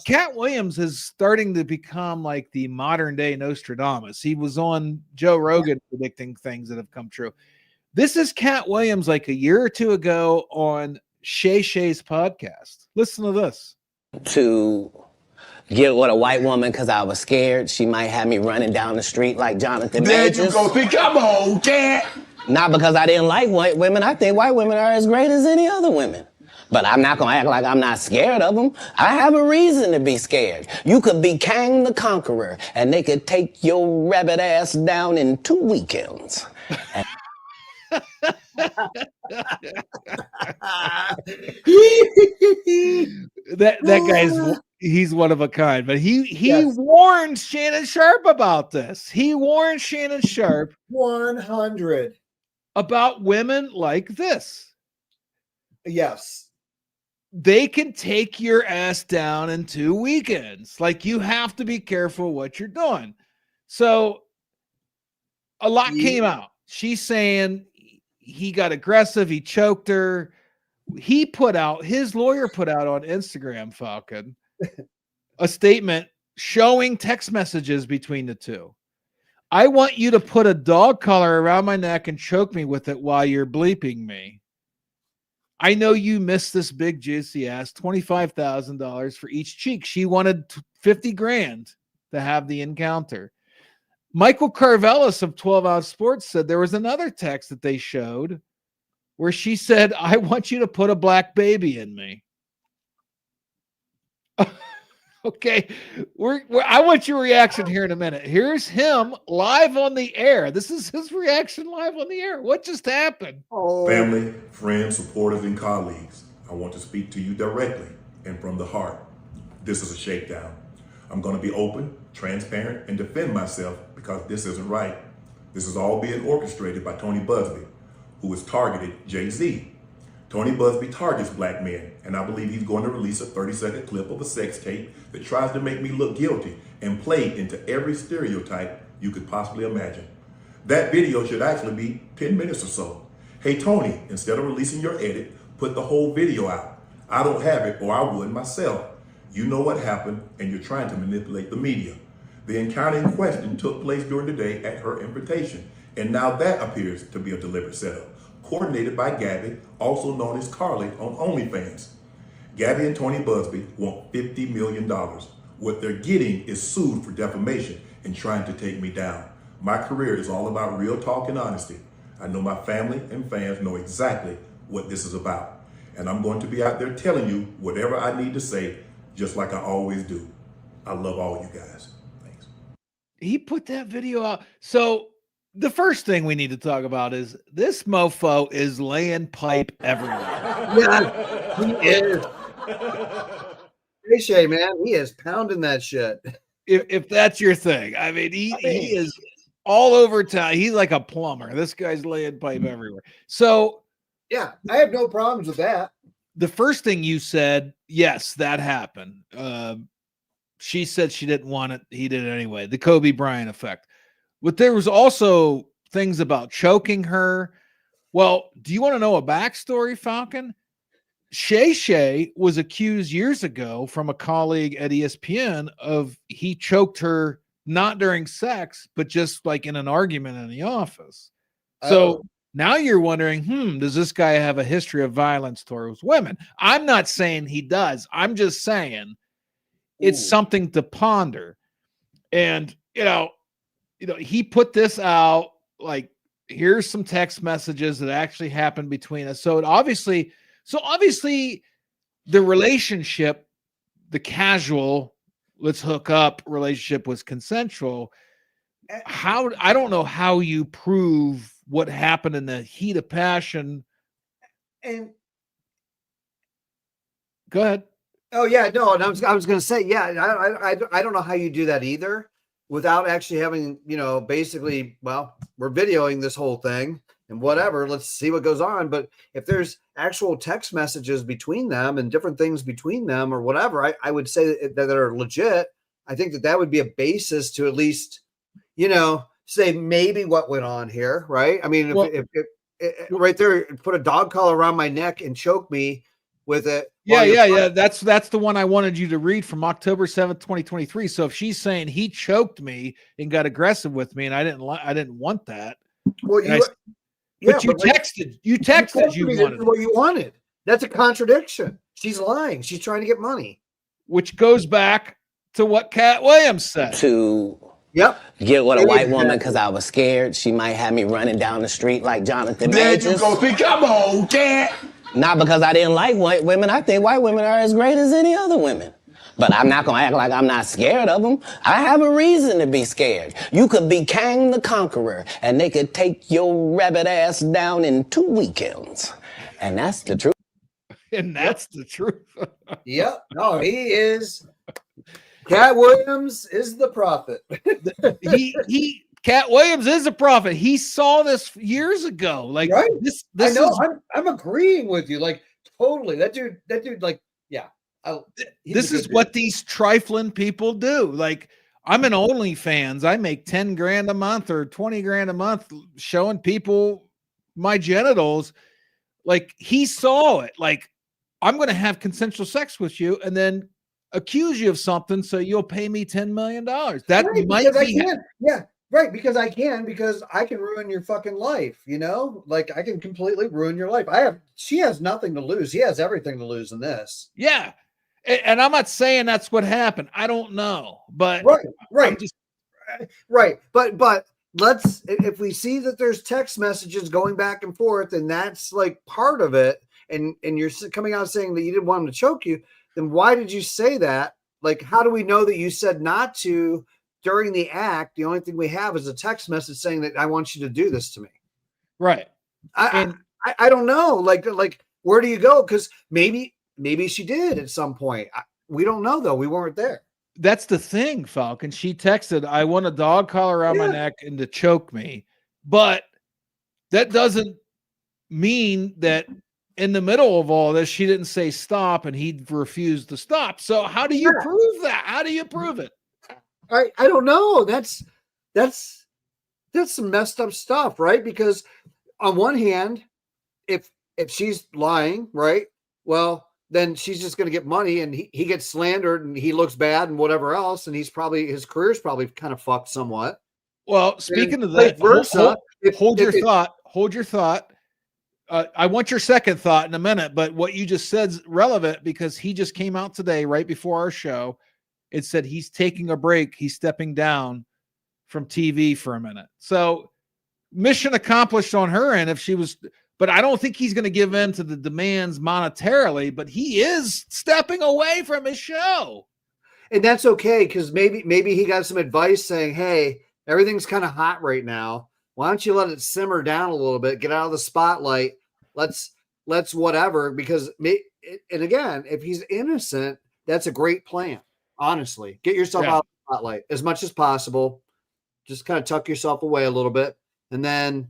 Speaker 4: Cat Williams is starting to become like the modern day Nostradamus. He was on Joe Rogan predicting things that have come true. This is Cat Williams like a year or two ago on Shay Shay's podcast. Listen to this.
Speaker 10: To get with a white woman because I was scared she might have me running down the street like Jonathan Majors.
Speaker 11: There you go. See, come on, Cat.
Speaker 10: Not because I didn't like white women. I think white women are as great as any other women. But I'm not going to act like I'm not scared of them. I have a reason to be scared. You could be Kang the Conqueror, and they could take your rabbit ass down in 2 weekends.
Speaker 4: that guy's he's one of a kind, but he warned Shannon Sharpe about this. He warned Shannon Sharpe
Speaker 5: 100
Speaker 4: about women like this.
Speaker 5: Yes.
Speaker 4: They can take your ass down in 2 weekends. Like, you have to be careful what you're doing. So a lot came out. She's saying he got aggressive. He choked her. His lawyer put out on Instagram, Falcon, a statement showing text messages between the two. I want you to put a dog collar around my neck and choke me with it while you're bleeping me. I know you missed this big juicy ass, $25,000 for each cheek. She wanted 50 grand to have the encounter. Michael Carvelis of 12 Ounce Sports said there was another text that they showed where she said, I want you to put a black baby in me. Okay. I want your reaction here in a minute. Here's him live on the air. This is his reaction live on the air. What just happened?
Speaker 11: Family, friends, supporters, and colleagues, I want to speak to you directly and from the heart. This is a shakedown. I'm going to be open, transparent, and defend myself because this isn't right. This is all being orchestrated by Tony Busby, who has targeted Jay-Z. Tony Busby targets black men, and I believe he's going to release a 30-second clip of a sex tape that tries to make me look guilty and play into every stereotype you could possibly imagine. That video should actually be 10 minutes or so. Hey, Tony, instead of releasing your edit, put the whole video out. I don't have it, or I would myself. You know what happened, and you're trying to manipulate the media. The encounter in question took place during the day at her invitation, and now that appears to be a deliberate setup, coordinated by Gabby, also known as Carly, on OnlyFans. Gabby and Tony Busby want $50 million. What they're getting is sued for defamation and trying to take me down. My career is all about real talk and honesty. I know my family and fans know exactly what this is about. And I'm going to be out there telling you whatever I need to say, just like I always do. I love all you guys. Thanks.
Speaker 4: He put that video out. So the first thing we need to talk about is this mofo is laying pipe everywhere.
Speaker 5: Yeah, he is. Shay, man, he is pounding that shit.
Speaker 4: If that's your thing, I mean, he is all over town. He's like a plumber. This guy's laying pipe everywhere. So,
Speaker 5: yeah, I have no problems with that.
Speaker 4: The first thing you said, yes, that happened. She said she didn't want it. He did it anyway. The Kobe Bryant effect. But there was also things about choking her. Well, do you want to know a backstory, Falcon? Shay was accused years ago from a colleague at ESPN of he choked her not during sex, but just like in an argument in the office. So now you're wondering, does this guy have a history of violence towards women? I'm not saying he does. I'm just saying it's something to ponder. And, he put this out, like, here's some text messages that actually happened between us. So obviously the relationship, the casual, let's hook up relationship was consensual. I don't know how you prove what happened in the heat of passion.
Speaker 5: And
Speaker 4: go ahead.
Speaker 5: Oh yeah, no, and I was going to say, yeah, I don't know how you do that either without actually having, basically, well, we're videoing this whole thing and whatever, let's see what goes on. But if there's actual text messages between them and different things between them or whatever, I would say that are legit. I think that would be a basis to at least, say maybe what went on here, right? I mean, if right there, put a dog collar around my neck and choke me with it.
Speaker 4: Yeah. That's the one I wanted you to read from October 7th, 2023. So if she's saying he choked me and got aggressive with me and I didn't want that.
Speaker 5: Well,
Speaker 4: you texted you wanted
Speaker 5: what you wanted. That's a contradiction. She's lying. She's trying to get money.
Speaker 4: Which goes back to what Cat Williams said.
Speaker 10: Get with a white woman because I was scared. She might have me running down the street like Jonathan Majors.
Speaker 8: There you go. See, come on, Cat.
Speaker 10: Not because I didn't like white women. I think white women are as great as any other women. But I'm not going to act like I'm not scared of them. I have a reason to be scared. You could be Kang the Conqueror, and they could take your rabbit ass down in 2 weekends. And that's the truth.
Speaker 4: And that's the truth.
Speaker 5: Yep. No, he is. Cat Williams is the prophet.
Speaker 4: Cat Williams is a prophet. He saw this years ago. Like,
Speaker 5: right?
Speaker 4: This
Speaker 5: I know. I'm agreeing with you. Like, totally. That dude. Like, yeah.
Speaker 4: This is what these trifling people do. Like, I'm an OnlyFans. I make 10 grand a month or 20 grand a month showing people my genitals. Like, he saw it. Like, I'm going to have consensual sex with you and then accuse you of something so you'll pay me $10 million. That
Speaker 5: right,
Speaker 4: might be.
Speaker 5: Right, because I can ruin your fucking life, Like, I can completely ruin your life. She has nothing to lose. He has everything to lose in this.
Speaker 4: Yeah. And I'm not saying that's what happened. I don't know, but
Speaker 5: right. But let's, if we see that there's text messages going back and forth, and that's like part of it, and you're coming out saying that you didn't want him to choke you, then why did you say that? Like, how do we know that you said not to during the act? The only thing we have is a text message saying that I want you to do this to me.
Speaker 4: Right.
Speaker 5: I don't know. Like, where do you go? Because maybe she did at some point. We don't know, though. We weren't there.
Speaker 4: That's the thing, Falcon. She texted, I want a dog collar around my neck and to choke me. But that doesn't mean that in the middle of all this, she didn't say stop and he refused to stop. So how do you prove that? How do you prove it?
Speaker 5: I don't know. That's some messed up stuff, right? Because on one hand, if she's lying, right? Well, then she's just going to get money and he gets slandered and he looks bad and whatever else. And his career's probably kind of fucked somewhat.
Speaker 4: Well, speaking of that, hold your thought. I want your second thought in a minute, but what you just said is relevant because he just came out today, right before our show. It said he's taking a break. He's stepping down from TV for a minute. So mission accomplished on her end but I don't think he's going to give in to the demands monetarily, but he is stepping away from his show.
Speaker 5: And that's okay. Cause maybe he got some advice saying, hey, everything's kind of hot right now. Why don't you let it simmer down a little bit, get out of the spotlight. Let's whatever, because and again, if he's innocent, that's a great plan. Honestly, get yourself out of the spotlight as much as possible. Just kind of tuck yourself away a little bit, and then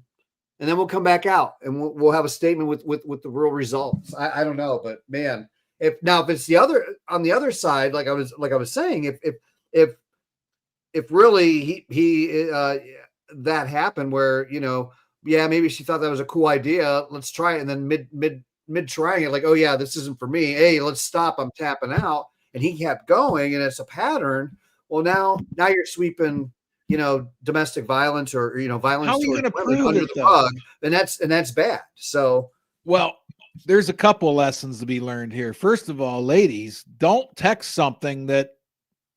Speaker 5: we'll come back out and we'll have a statement with the real results. I don't know, but man, if it's the other on the other side, like I was saying, if really he that happened where, maybe she thought that was a cool idea, let's try it, and then mid trying it, like, oh yeah, this isn't for me. Hey, let's stop. I'm tapping out, and he kept going, and it's a pattern. Well, now you're sweeping, domestic violence or violence.
Speaker 4: How are you going to prove
Speaker 5: under
Speaker 4: it,
Speaker 5: the rug, and that's bad. So,
Speaker 4: well, there's a couple of lessons to be learned here. First of all, ladies, don't text something that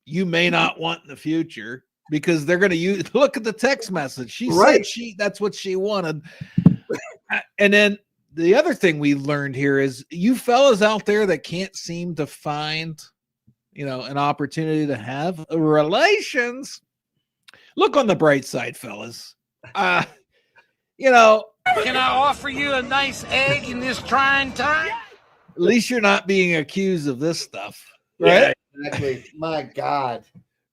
Speaker 4: you may not want in the future, because they're going to look at the text message. She said that's what she wanted. And then the other thing we learned here is, you fellas out there that can't seem to find, an opportunity to have relations, look on the bright side, fellas. Can
Speaker 12: I offer you a nice egg in this trying time?
Speaker 4: At least you're not being accused of this stuff, right?
Speaker 5: Yeah, exactly. My God.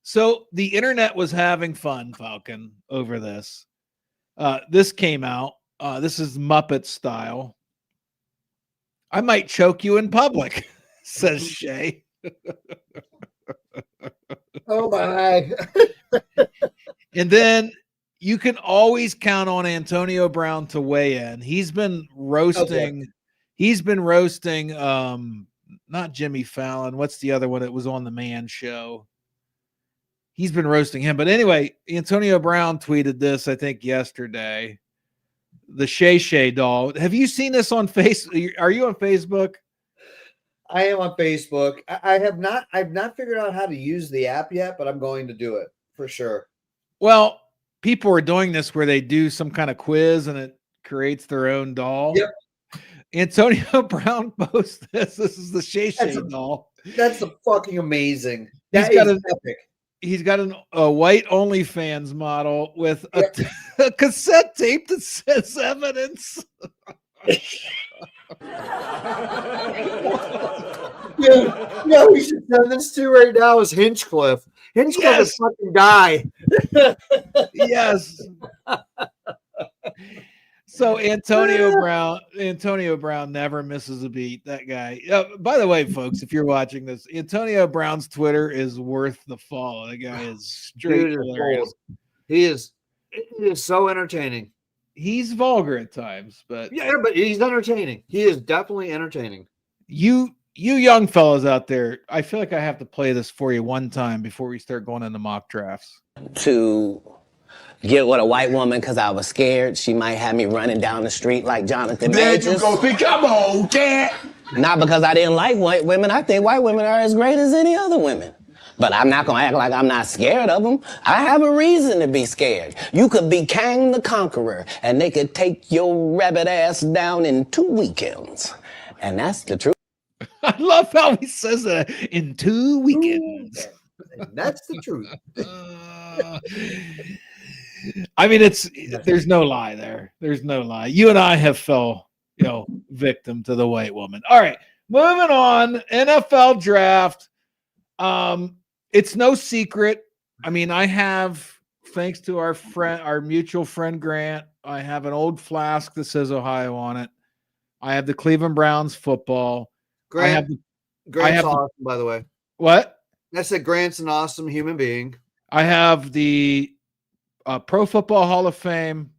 Speaker 4: So the internet was having fun, Falcon, over this. This came out. This is Muppet style. I might choke you in public, says Shay.
Speaker 5: Oh my.
Speaker 4: And then you can always count on Antonio Brown to weigh in. He's been roasting. Okay. He's been roasting. Not Jimmy Fallon. What's the other one that was on the Man Show? He's been roasting him. But anyway, Antonio Brown tweeted this, I think, yesterday. The Shay Shay doll. Have you seen this on Facebook? Are you on Facebook?
Speaker 5: I am on Facebook. I've not figured out how to use the app yet, but I'm going to do it for sure.
Speaker 4: Well, people are doing this where they do some kind of quiz and it creates their own doll.
Speaker 5: Yep.
Speaker 4: Antonio Brown posts this. This is the Shay Shay doll.
Speaker 5: That's fucking amazing.
Speaker 4: He's got epic. He's got a white OnlyFans model with a cassette tape that says evidence.
Speaker 5: Yeah, we should send this to right now is Hinchcliffe. Hinchcliffe is fucking guy.
Speaker 4: Yes. So Antonio Brown never misses a beat. That guy. By the way, folks, if you're watching this, Antonio Brown's Twitter is worth the follow. The guy is straight hilarious.
Speaker 5: He is so entertaining.
Speaker 4: He's vulgar at times, but
Speaker 5: he's entertaining. He is definitely entertaining.
Speaker 4: You young fellas out there, I feel like I have to play this for you one time before we start going into mock drafts.
Speaker 10: To get with a white woman because I was scared she might have me running down the street like Jonathan Majors.
Speaker 8: There you go. See, come on, cat.
Speaker 10: Not because I didn't like white women. I think white women are as great as any other women. But I'm not going to act like I'm not scared of them. I have a reason to be scared. You could be Kang the Conqueror, and they could take your rabbit ass down in 2 weekends. And that's the truth.
Speaker 4: I love how he says that, in 2 weekends.
Speaker 5: And that's the truth.
Speaker 4: I mean, there's no lie there. There's no lie. You and I have fell, victim to the white woman. All right, moving on. NFL draft. It's no secret. I mean, I have, thanks to our mutual friend Grant, I have an old flask that says Ohio on it. I have the Cleveland Browns football.
Speaker 5: Grant's awesome, by the way.
Speaker 4: What?
Speaker 5: I said Grant's an awesome human being.
Speaker 4: I have the Pro Football Hall of Fame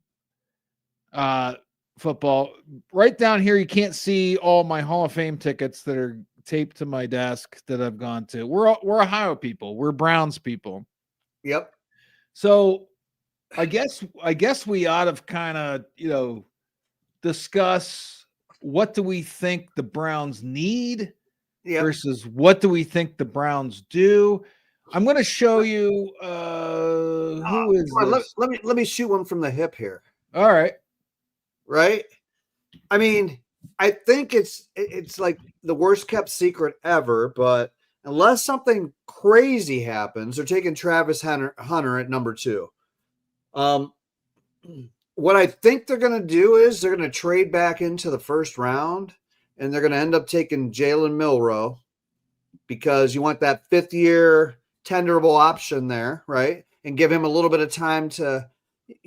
Speaker 4: football. Right down here, you can't see all my Hall of Fame tickets that are taped to my desk that I've gone to. We're Ohio people. We're Browns people.
Speaker 5: Yep.
Speaker 4: So I guess we ought to kind of, discuss what do we think the Browns need versus what do we think the Browns do. I'm going to show you who is this?
Speaker 5: Let me shoot one from the hip here.
Speaker 4: All right.
Speaker 5: Right? I mean, I think it's like the worst kept secret ever, but unless something crazy happens, they're taking Travis Hunter at number 2. What I think they're going to do is they're going to trade back into the first round, and they're going to end up taking Jalen Milroe. because you want that 5th-year tenderable option there, right? And give him a little bit of time to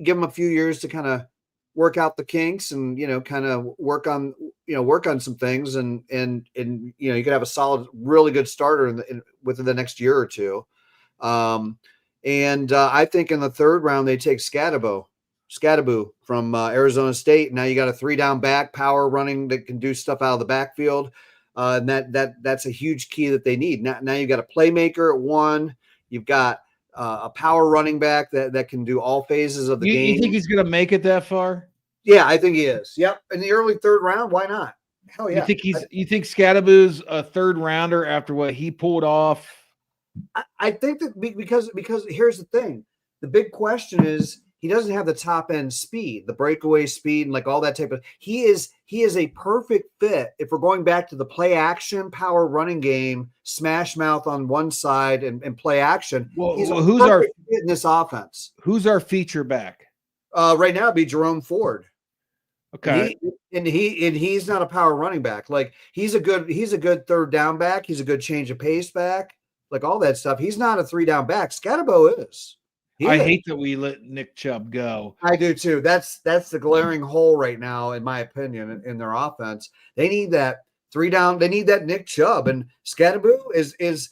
Speaker 5: give him a few years to kind of work out the kinks and, kind of work on some things. And you could have a solid, really good starter within the next year or two. I think in the 3rd round, they take Scadaboo from Arizona State. Now you got a 3-down back, power running that can do stuff out of the backfield. And that's a huge key that they need. Now you've got a playmaker at 1. You've got a power running back that can do all phases of the game.
Speaker 4: You think he's going to make it that far?
Speaker 5: Yeah, I think he is. Yep. In the early 3rd round, why not? Hell yeah.
Speaker 4: You think Scadaboo's a 3rd rounder after what he pulled off?
Speaker 5: I think that because here's the thing. The big question is he doesn't have the top end speed, the breakaway speed, and like all that type of. He is a perfect fit if we're going back to the play action power running game, smash mouth on one side and play action.
Speaker 4: Well,
Speaker 5: he's
Speaker 4: who's our
Speaker 5: fit in this offense?
Speaker 4: Who's our feature back?
Speaker 5: Right now, it'd be Jerome Ford.
Speaker 4: Okay,
Speaker 5: and he's not a power running back. Like he's a good 3rd down back. He's a good change of pace back. Like all that stuff. He's not a 3-down back. Scadaboo is.
Speaker 4: I hate that we let Nick Chubb go.
Speaker 5: I do too. That's the glaring hole right now, in my opinion, in their offense. They need that 3-down. They need that Nick Chubb. And Scadaboo is he's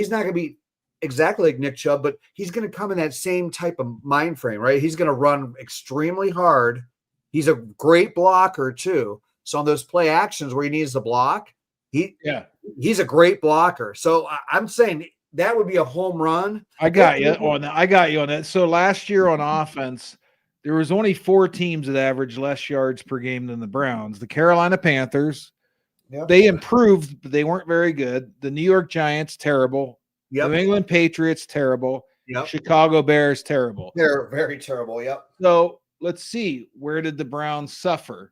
Speaker 5: not going to be exactly like Nick Chubb, but he's going to come in that same type of mind frame, right? He's going to run extremely hard. He's a great blocker too. So on those play actions where he needs to block, he's a great blocker. So I'm saying that would be a home run.
Speaker 4: I got you on that. So last year on offense, there was only 4 teams that averaged less yards per game than the Browns. The Carolina Panthers, they improved, but they weren't very good. The New York Giants, terrible. New England Patriots, terrible. Chicago Bears, terrible.
Speaker 5: They're very terrible. Yep.
Speaker 4: So let's see, where did the Browns suffer?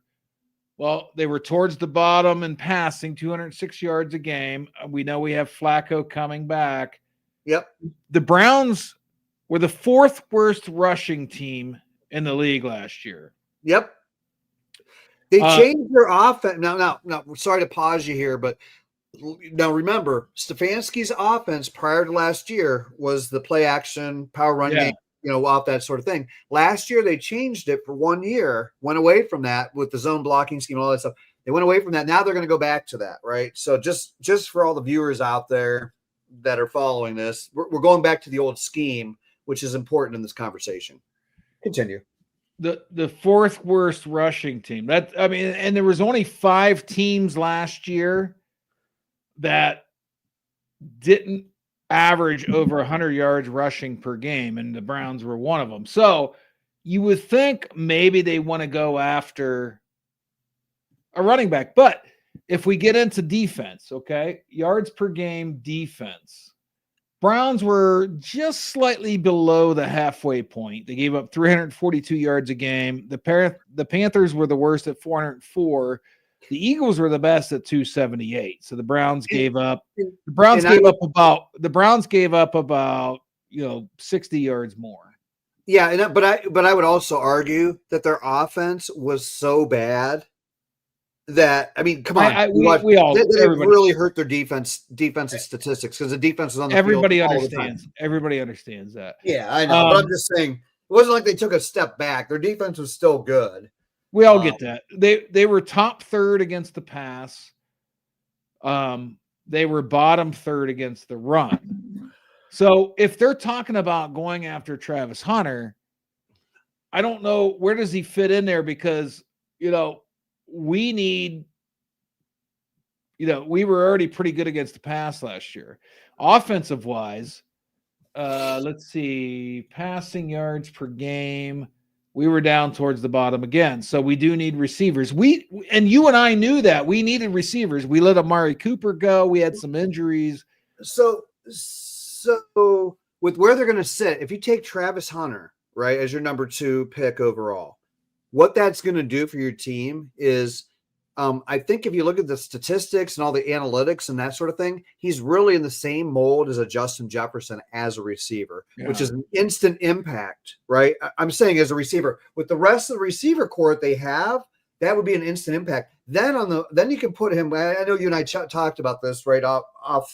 Speaker 4: Well, they were towards the bottom in passing, 206 yards a game. We know we have Flacco coming back.
Speaker 5: Yep.
Speaker 4: The Browns were the 4th worst rushing team in the league last year.
Speaker 5: Yep. They changed their offense. Now, sorry to pause you here, but now remember, Stefanski's offense prior to last year was the play action, power run game. Off that sort of thing. Last year, they changed it for 1 year, went away from that with the zone blocking scheme, all that stuff. They went away from that. Now they're going to go back to that, right? So just for all the viewers out there that are following this, we're going back to the old scheme, which is important in this conversation. Continue.
Speaker 4: The 4th worst rushing team. And there was only 5 teams last year that didn't average over 100 yards rushing per game, and the Browns were one of them. So you would think maybe they want to go after a running back. But if we get into defense, okay, yards per game defense, Browns were just slightly below the halfway point. They gave up 342 yards a game. The Panthers were the worst at 404. The Eagles were the best at 278. So the Browns gave up. The Browns gave up about 60 yards more.
Speaker 5: Yeah, but I would also argue that their offense was so bad that come on, they really hurt their defensive statistics because the defense was on the
Speaker 4: everybody
Speaker 5: field
Speaker 4: understands. Everybody understands that.
Speaker 5: Yeah, I know, but I'm just saying it wasn't like they took a step back. Their defense was still good.
Speaker 4: We all get that. They were top 3rd against the pass. They were bottom 3rd against the run. So if they're talking about going after Travis Hunter, I don't know where does he fit in there because we need. We were already pretty good against the pass last year, offensive wise. Let's see, passing yards per game. We were down towards the bottom again. So we do need receivers. And you and I knew that. We needed receivers. We let Amari Cooper go. We had some injuries.
Speaker 5: So with where they're going to sit, if you take Travis Hunter, right, as your number 2 pick overall, what that's going to do for your team is I think if you look at the statistics and all the analytics and that sort of thing, he's really in the same mold as a Justin Jefferson as a receiver, which is an instant impact, right? I'm saying as a receiver. With the rest of the receiver core they have, that would be an instant impact. Then you can put him. I know you and I talked about this right off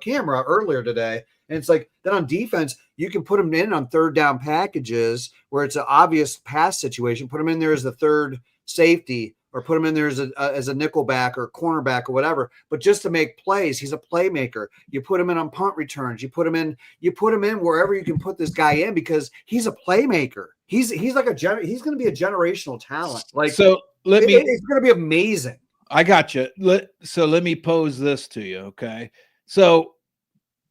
Speaker 5: camera earlier today, and it's like then on defense you can put him in on third down packages where it's an obvious pass situation. Put him in there as the third safety, or put him in there as a nickelback or cornerback or whatever. But just to make plays, he's a playmaker. You put him in on punt returns. You put him in wherever you can put this guy in because he's a playmaker. He's like he's going to be a generational talent. Like
Speaker 4: so.
Speaker 5: It's going to be amazing.
Speaker 4: I got you. So let me pose this to you. Okay. So,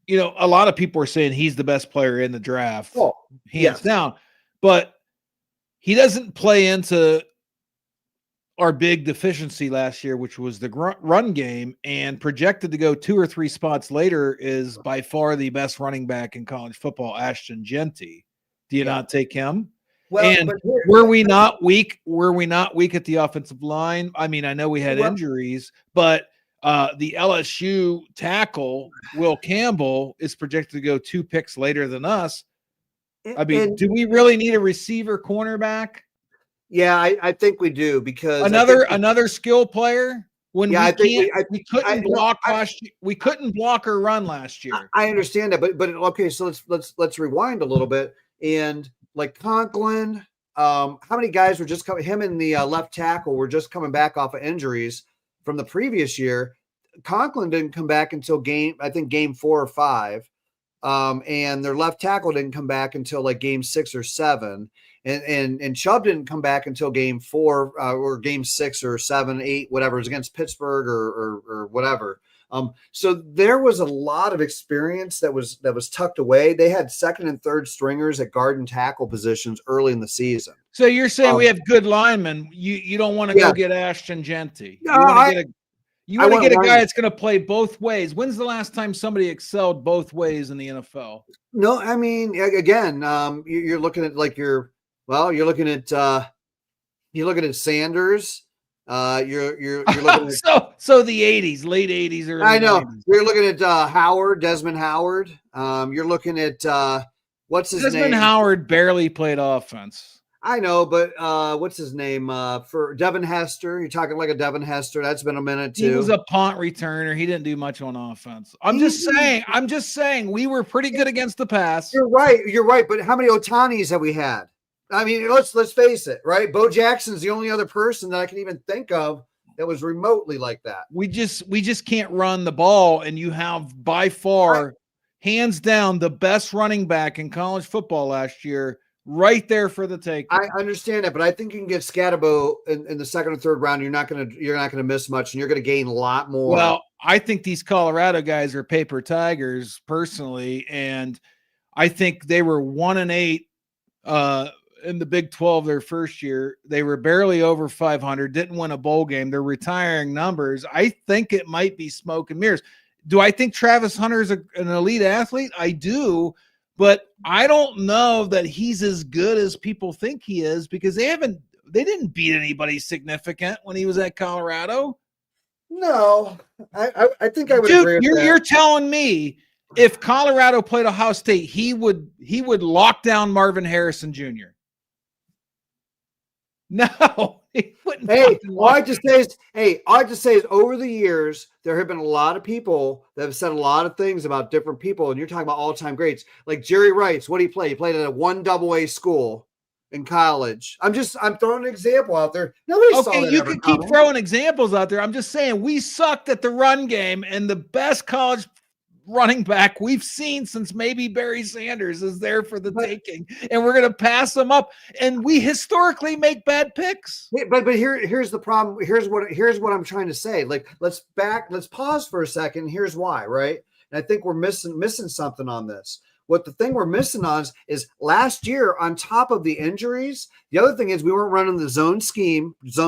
Speaker 4: a lot of people are saying he's the best player in the draft.
Speaker 5: Oh,
Speaker 4: hands down, but he doesn't play into our big deficiency last year, which was the run game, and projected to go 2 or 3 spots later is by far the best running back in college football, Ashton Genty. Do you not take him?
Speaker 5: Well,
Speaker 4: and were we not weak? Were we not weak at the offensive line? I mean, I know we had injuries, but the LSU tackle, Will Campbell, is projected to go 2 picks later than us. I mean, do we really need a receiver cornerback?
Speaker 5: Yeah, I think we do because
Speaker 4: another skill player. When we couldn't block last year. We couldn't block or run last year.
Speaker 5: I understand that, but okay, so let's rewind a little bit and. Like Conklin, how many guys were just coming? Him and the left tackle were just coming back off of injuries from the previous year. Conklin didn't come back until game 4 or 5, and their left tackle didn't come back until like game 6 or 7, and Chubb didn't come back until game 4 or game 6 or 7, 8, whatever. It was against Pittsburgh or whatever. So there was a lot of experience that was tucked away. They had second and third stringers at guard and tackle positions early in the season.
Speaker 4: So you're saying we have good linemen. You don't want to go get Ashton Genty. You want to get a guy that's going to play both ways. When's the last time somebody excelled both ways in the NFL?
Speaker 5: No, I mean, again, you're looking at you're looking at Sanders. You're looking at
Speaker 4: so the 80s, late 80s, early
Speaker 5: I know
Speaker 4: 90s.
Speaker 5: You're looking at Desmond Howard. You're looking at what's his name?
Speaker 4: Desmond Howard barely played offense.
Speaker 5: I know, but what's his name? For Devin Hester, you're talking like a Devin Hester. That's been a minute too.
Speaker 4: He was a punt returner. He didn't do much on offense. I'm just saying we were pretty good against the pass.
Speaker 5: You're right. But how many Otanis have we had? I mean, let's face it, right? Bo Jackson's the only other person that I can even think of that was remotely like that.
Speaker 4: We just can't run the ball, and you have by far, hands down, the best running back in college football last year, right there for the take.
Speaker 5: I understand that, but I think you can get Scatabo in the second or third round. You're not gonna miss much, and you're gonna gain a lot more.
Speaker 4: Well, I think these Colorado guys are paper tigers personally, and I think they were 1-8. In the Big 12 their first year. They were barely over 500, didn't win a bowl game. They're retiring numbers. I think it might be smoke and mirrors. Do I think Travis Hunter is an elite athlete? I do, but I don't know that he's as good as people think he is because they didn't beat anybody significant when he was at Colorado.
Speaker 5: No, I think I would agree with that.
Speaker 4: You're telling me if Colorado played Ohio State, he would lock down Marvin Harrison Jr. No, he wouldn't.
Speaker 5: All I just say is over the years, there have been a lot of people that have said a lot of things about different people. And you're talking about all-time greats like Jerry Rice. What did he play? He played at a 1AA school in college. I'm throwing an example out there. Nobody saw that.
Speaker 4: Okay, you can keep throwing examples out there. I'm just saying we sucked at the run game, and the best college running back we've seen since maybe Barry Sanders is there for the taking, and we're going to pass them up. And we historically make bad picks.
Speaker 5: But here's the problem. Here's what I'm trying to say. Like, let's pause for a second. Here's why, right? And I think we're missing something on this. What the thing we're missing on is last year, on top of the injuries, the other thing is we weren't running the zone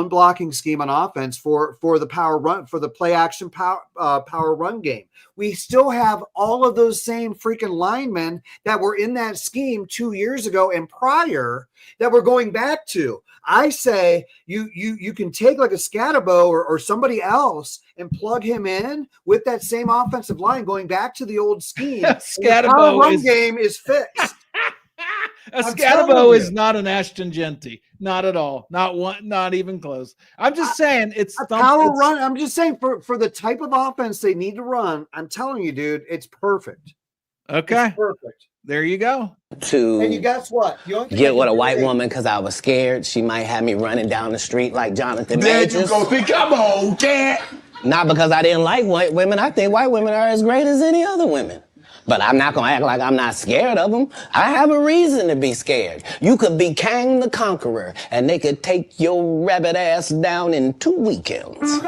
Speaker 5: blocking scheme on offense for the power run, for the play action power run game. We still have all of those same freaking linemen that were in that scheme 2 years ago and prior that we're going back to. I say you can take like a Scatabo or somebody else and plug him in with that same offensive line going back to the old scheme.
Speaker 4: Scatabo
Speaker 5: run game is fixed.
Speaker 4: Escatabo is not an Ashton Genty. Not at all. Not one. Not even close. I'm just saying it's
Speaker 5: a power run. I'm just saying for the type of offense they need to run. I'm telling you, dude, it's perfect.
Speaker 4: Okay,
Speaker 5: it's perfect.
Speaker 4: There you go.
Speaker 5: And you guess what? You
Speaker 10: get with a white woman because I was scared she might have me running down the street like Jonathan
Speaker 13: There
Speaker 10: Majors.
Speaker 13: you go. See, come on, cat.
Speaker 10: Not because I didn't like white women. I think white women are as great as any other women. But I'm not going to act like I'm not scared of them. I have a reason to be scared. You could be Kang the Conqueror, and they could take your rabbit ass down in 2 weekends.